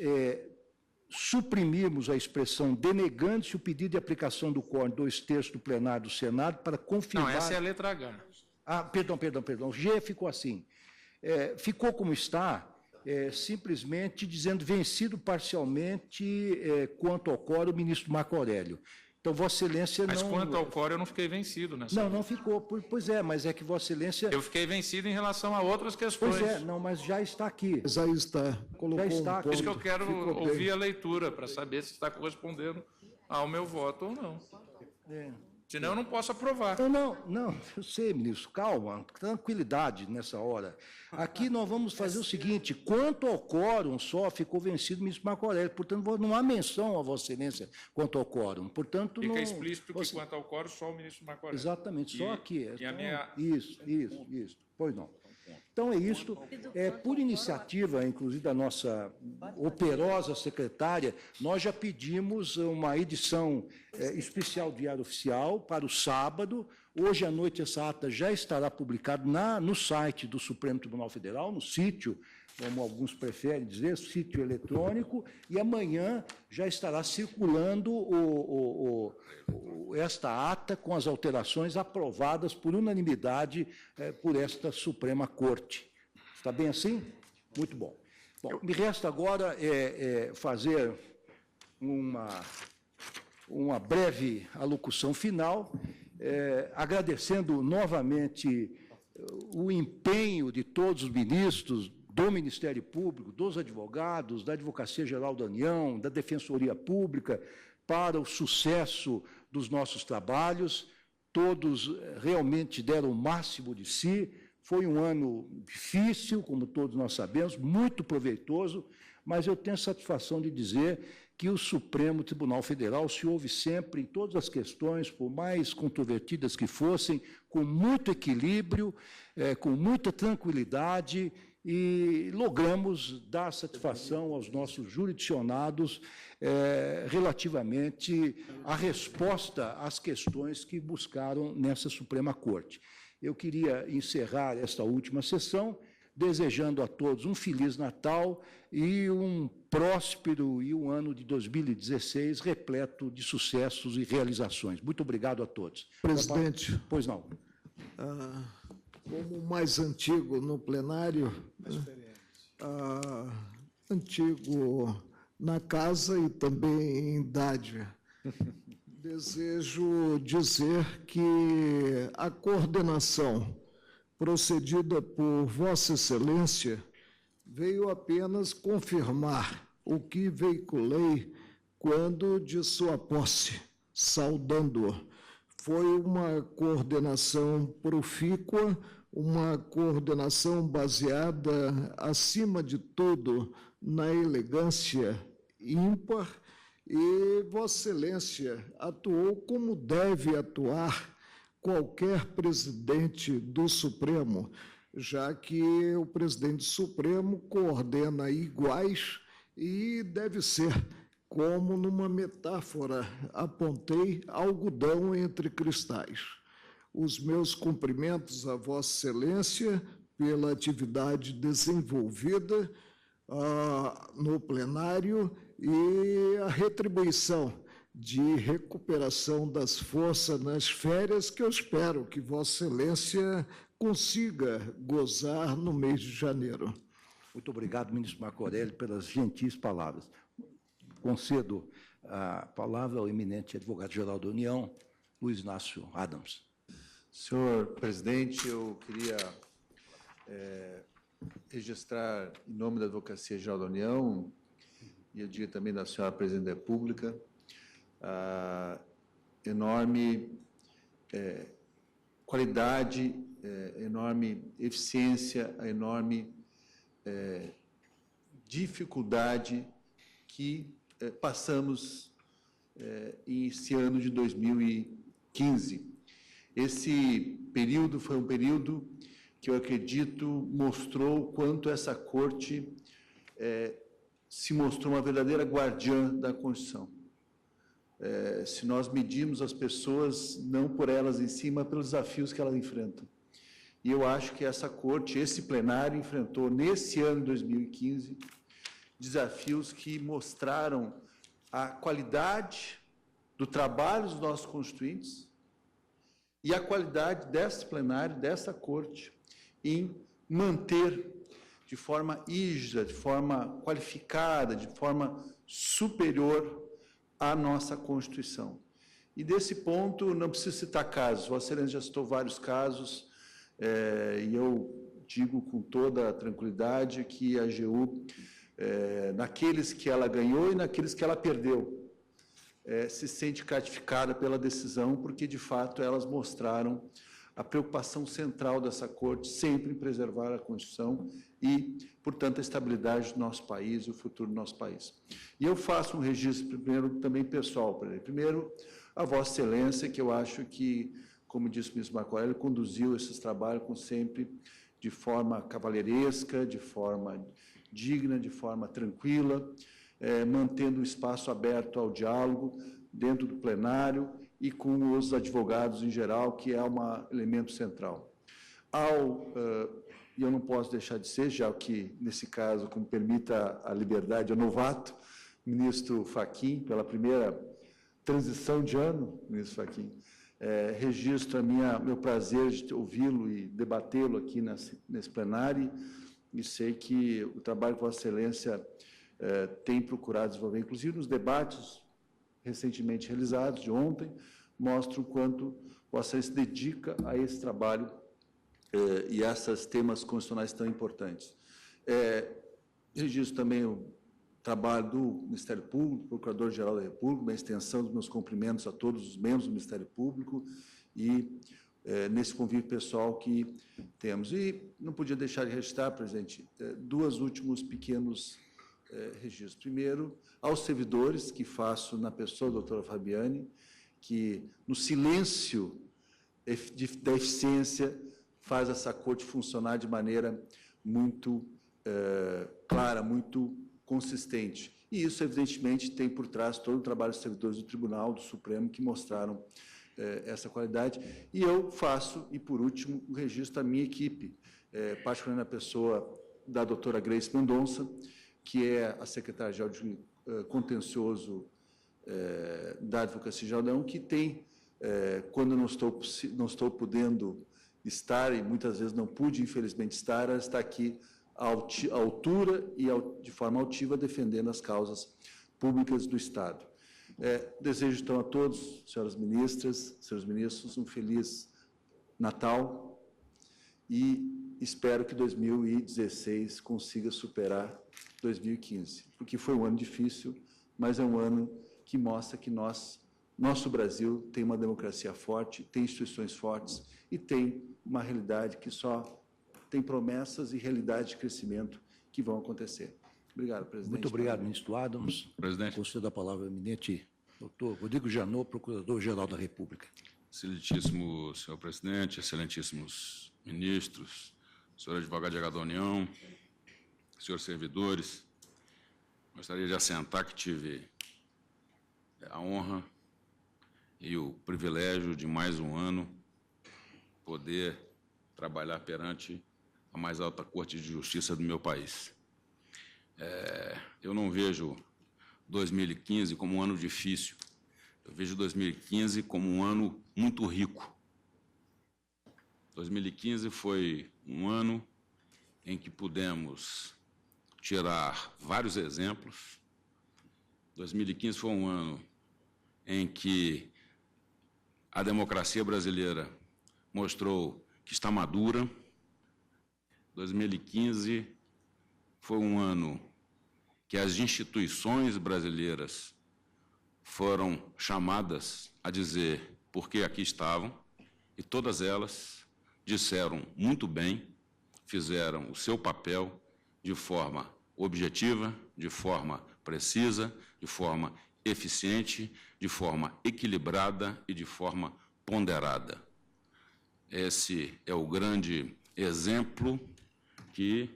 S2: suprimimos a expressão denegando-se o pedido de aplicação do quórum 2/3 do plenário do Senado para confirmar...
S10: Não, essa é a letra H.
S2: Perdão. G ficou assim. Ficou como está, simplesmente dizendo vencido parcialmente quanto ao quórum o ministro Marco Aurélio. Então, Vossa Excelência não...
S10: Mas quanto ao quórum, eu não fiquei vencido nessa.
S2: Não ficou. Pois é, mas é que Vossa Excelência...
S10: Eu fiquei vencido em relação a outras questões.
S2: Pois mas já está aqui.
S4: Já está. Colocou
S2: já está.
S10: Por isso que eu quero ouvir a leitura, para saber se está correspondendo ao meu voto ou não. Senão eu não posso aprovar.
S2: Não, eu sei, ministro, calma, tranquilidade nessa hora. Aqui nós vamos fazer o seguinte: quanto ao quórum só ficou vencido o ministro Marco Aurélio, portanto, não há menção a Vossa Excelência quanto ao quórum. Portanto,
S10: fica explícito que quanto ao quórum só o ministro Marco Aurélio.
S2: Exatamente, só aqui.
S10: Isso.
S2: Pois não. Então, é isto. Por iniciativa, inclusive, da nossa operosa secretária, nós já pedimos uma edição especial do Diário Oficial para o sábado. Hoje à noite, essa ata já estará publicada no site do Supremo Tribunal Federal, no sítio, como alguns preferem dizer, sítio eletrônico, e amanhã já estará circulando esta ata com as alterações aprovadas por unanimidade por esta Suprema Corte. Está bem assim? Muito bom. Bom, me resta agora fazer uma breve alocução final, agradecendo novamente o empenho de todos os ministros, do Ministério Público, dos advogados, da Advocacia Geral da União, da Defensoria Pública, para o sucesso dos nossos trabalhos. Todos realmente deram o máximo de si. Foi um ano difícil, como todos nós sabemos, muito proveitoso, mas eu tenho satisfação de dizer que o Supremo Tribunal Federal se ouve sempre em todas as questões, por mais controvertidas que fossem, com muito equilíbrio, com muita tranquilidade, e logramos dar satisfação aos nossos jurisdicionados relativamente à resposta às questões que buscaram nessa Suprema Corte. Eu queria encerrar esta última sessão desejando a todos um Feliz Natal e um próspero e um ano de 2016 repleto de sucessos e realizações. Muito obrigado a todos.
S4: Presidente.
S2: Pois não.
S4: Como o mais antigo no plenário, antigo na casa e também em idade, Desejo dizer que a coordenação procedida por Vossa Excelência veio apenas confirmar o que veiculei quando de sua posse, saudando-o. Foi uma coordenação profícua, uma coordenação baseada, acima de tudo, na elegância ímpar, e Vossa Excelência atuou como deve atuar qualquer presidente do Supremo, já que o presidente Supremo coordena iguais e deve ser, como numa metáfora apontei, algodão entre cristais. Os meus cumprimentos a Vossa Excelência pela atividade desenvolvida no plenário e a retribuição de recuperação das forças nas férias, que eu espero que Vossa Excelência consiga gozar no mês de janeiro.
S2: Muito obrigado, ministro Marco Aurélio, pelas gentis palavras. Concedo a palavra ao eminente advogado-geral da União, Luiz Inácio Adams.
S11: Senhor presidente, eu queria registrar, em nome da Advocacia Geral da União, e eu digo também da senhora presidente da República, a enorme qualidade, enorme eficiência, a enorme dificuldade que passamos esse ano de 2015. Esse período foi um período que eu acredito mostrou o quanto essa Corte se mostrou uma verdadeira guardiã da Constituição. Se nós medirmos as pessoas não por elas em si, mas pelos desafios que elas enfrentam. E eu acho que essa Corte, esse plenário, enfrentou, nesse ano de 2015, desafios que mostraram a qualidade do trabalho dos nossos constituintes e a qualidade desse plenário, dessa Corte, em manter de forma rígida, de forma qualificada, de forma superior à nossa Constituição. E desse ponto, não preciso citar casos, Vossa Excelência já citou vários casos, e eu digo com toda a tranquilidade que a AGU, naqueles que ela ganhou e naqueles que ela perdeu, se sente gratificada pela decisão, porque, de fato, elas mostraram a preocupação central dessa Corte sempre em preservar a Constituição e, portanto, a estabilidade do nosso país e o futuro do nosso país. E eu faço um registro, primeiro, também pessoal. Primeiro, a Vossa Excelência, que eu acho que, como disse o ministro Marco Aurélio, conduziu esses trabalhos sempre de forma cavalheiresca, de forma digna, de forma tranquila, mantendo o espaço aberto ao diálogo dentro do plenário e com os advogados em geral, que é um elemento central. E eu não posso deixar de ser, já que, nesse caso, como permita a liberdade, ao novato, ministro Fachin, pela primeira transição de ano, ministro Fachin, registro meu prazer de ouvi-lo e debatê-lo aqui nesse plenário, e sei que o trabalho que Vossa Excelência tem procurado desenvolver, inclusive nos debates recentemente realizados, de ontem, mostram o quanto Vossa Excelência se dedica a esse trabalho e a esses temas constitucionais tão importantes. Registro também o trabalho do Ministério Público, Procurador-Geral da República, uma extensão dos meus cumprimentos a todos os membros do Ministério Público e nesse convívio pessoal que temos. E não podia deixar de registrar, presidente, dois últimos pequenos registros. Primeiro, aos servidores, que faço na pessoa da doutora Fabiane, que no silêncio da eficiência faz essa Corte funcionar de maneira muito clara, muito consistente. E isso, evidentemente, tem por trás todo o trabalho dos servidores do Tribunal, do Supremo, que mostraram essa qualidade. E eu faço, e por último, o registro da minha equipe, particularmente na pessoa da doutora Grace Mendonça, que é a secretária-geral de Contencioso da Advocacia Geral da União, que tem, quando não estou podendo estar, e muitas vezes não pude, infelizmente, estar, ela está aqui à altura e de forma altiva defendendo as causas públicas do Estado. Desejo, então, a todos, senhoras ministras, senhores ministros, um feliz Natal e espero que 2016 consiga superar 2015, porque foi um ano difícil, mas é um ano que mostra que nosso Brasil tem uma democracia forte, tem instituições fortes e tem uma realidade que só tem promessas e realidade de crescimento que vão acontecer. Obrigado, presidente.
S2: Muito obrigado, ministro Adams.
S3: Presidente.
S2: Concedo a palavra ao eminente doutor Rodrigo Janot, procurador-geral da República.
S3: Excelentíssimo senhor presidente, excelentíssimos ministros, senhor advogado-geral da União, senhores servidores, gostaria de assentar que tive a honra e o privilégio de mais um ano poder trabalhar perante a mais alta Corte de Justiça do meu país. Eu não vejo 2015 como um ano difícil, eu vejo 2015 como um ano muito rico. 2015 foi um ano em que pudemos tirar vários exemplos. 2015 foi um ano em que a democracia brasileira mostrou que está madura. 2015 foi um ano que as instituições brasileiras foram chamadas a dizer por que aqui estavam, e todas elas disseram muito bem, fizeram o seu papel de forma objetiva, de forma precisa, de forma eficiente, de forma equilibrada e de forma ponderada. Esse é o grande exemplo que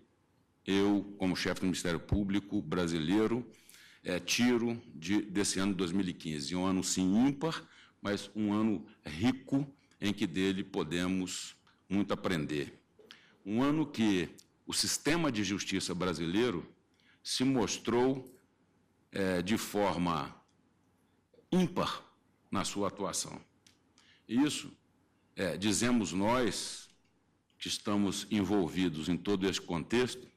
S3: eu, como chefe do Ministério Público brasileiro, tiro desse ano de 2015. Um ano, sim, ímpar, mas um ano rico em que dele podemos muito aprender. Um ano que o sistema de justiça brasileiro se mostrou de forma ímpar na sua atuação. Isso, dizemos nós, que estamos envolvidos em todo esse contexto,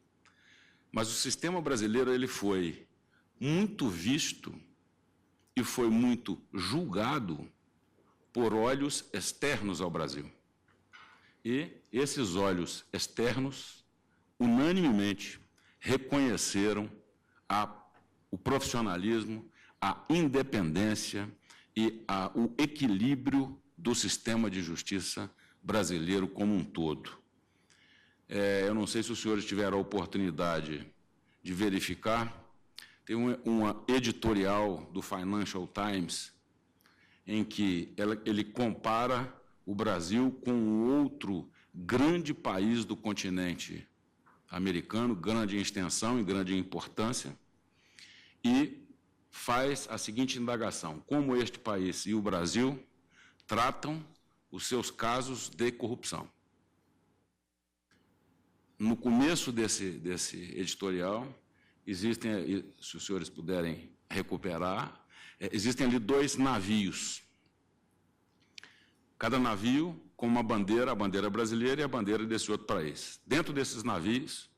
S3: mas o sistema brasileiro ele foi muito visto e foi muito julgado por olhos externos ao Brasil. E esses olhos externos, unanimemente, reconheceram o profissionalismo, a independência e o equilíbrio do sistema de justiça brasileiro como um todo. Eu não sei se os senhores tiveram a oportunidade de verificar, tem uma editorial do Financial Times em que ele compara o Brasil com outro grande país do continente americano, grande em extensão e grande em importância, e faz a seguinte indagação: como este país e o Brasil tratam os seus casos de corrupção. No começo desse editorial, existem, se os senhores puderem recuperar, existem ali 2 navios. Cada navio com uma bandeira, a bandeira brasileira e a bandeira desse outro país. Dentro desses navios,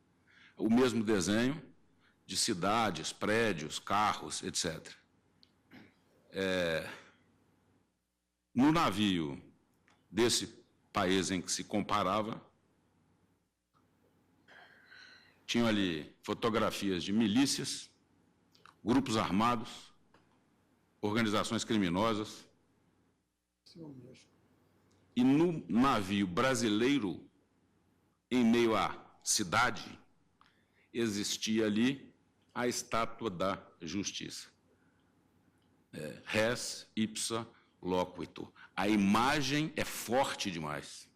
S3: o mesmo desenho de cidades, prédios, carros, etc. No navio desse país em que se comparava, tinham ali fotografias de milícias, grupos armados, organizações criminosas. E no navio brasileiro, em meio à cidade, existia ali a estátua da justiça. Res ipsa loquitur. A imagem é forte demais.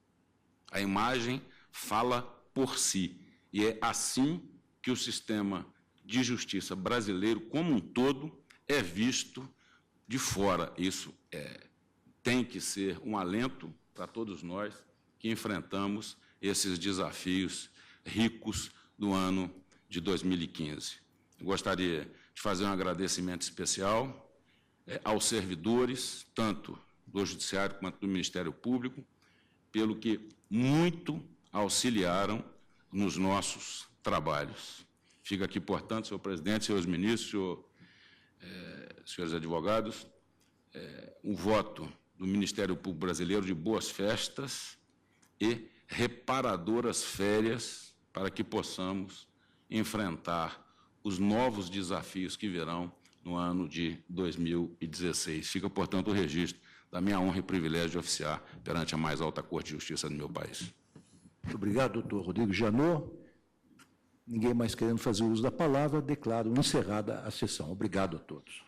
S3: A imagem fala por si. E é assim que o sistema de justiça brasileiro, como um todo, é visto de fora. Isso tem que ser um alento para todos nós que enfrentamos esses desafios ricos do ano de 2015. Eu gostaria de fazer um agradecimento especial aos servidores, tanto do Judiciário quanto do Ministério Público, pelo que muito auxiliaram nos nossos trabalhos. Fica aqui, portanto, senhor presidente, senhores ministros, senhor senhores advogados, um voto do Ministério Público Brasileiro de boas festas e reparadoras férias para que possamos enfrentar os novos desafios que virão no ano de 2016. Fica, portanto, o registro da minha honra e privilégio de oficiar perante a mais alta Corte de Justiça do meu país.
S2: Muito obrigado, doutor Rodrigo Janot. Ninguém mais querendo fazer uso da palavra, declaro encerrada a sessão. Obrigado a todos.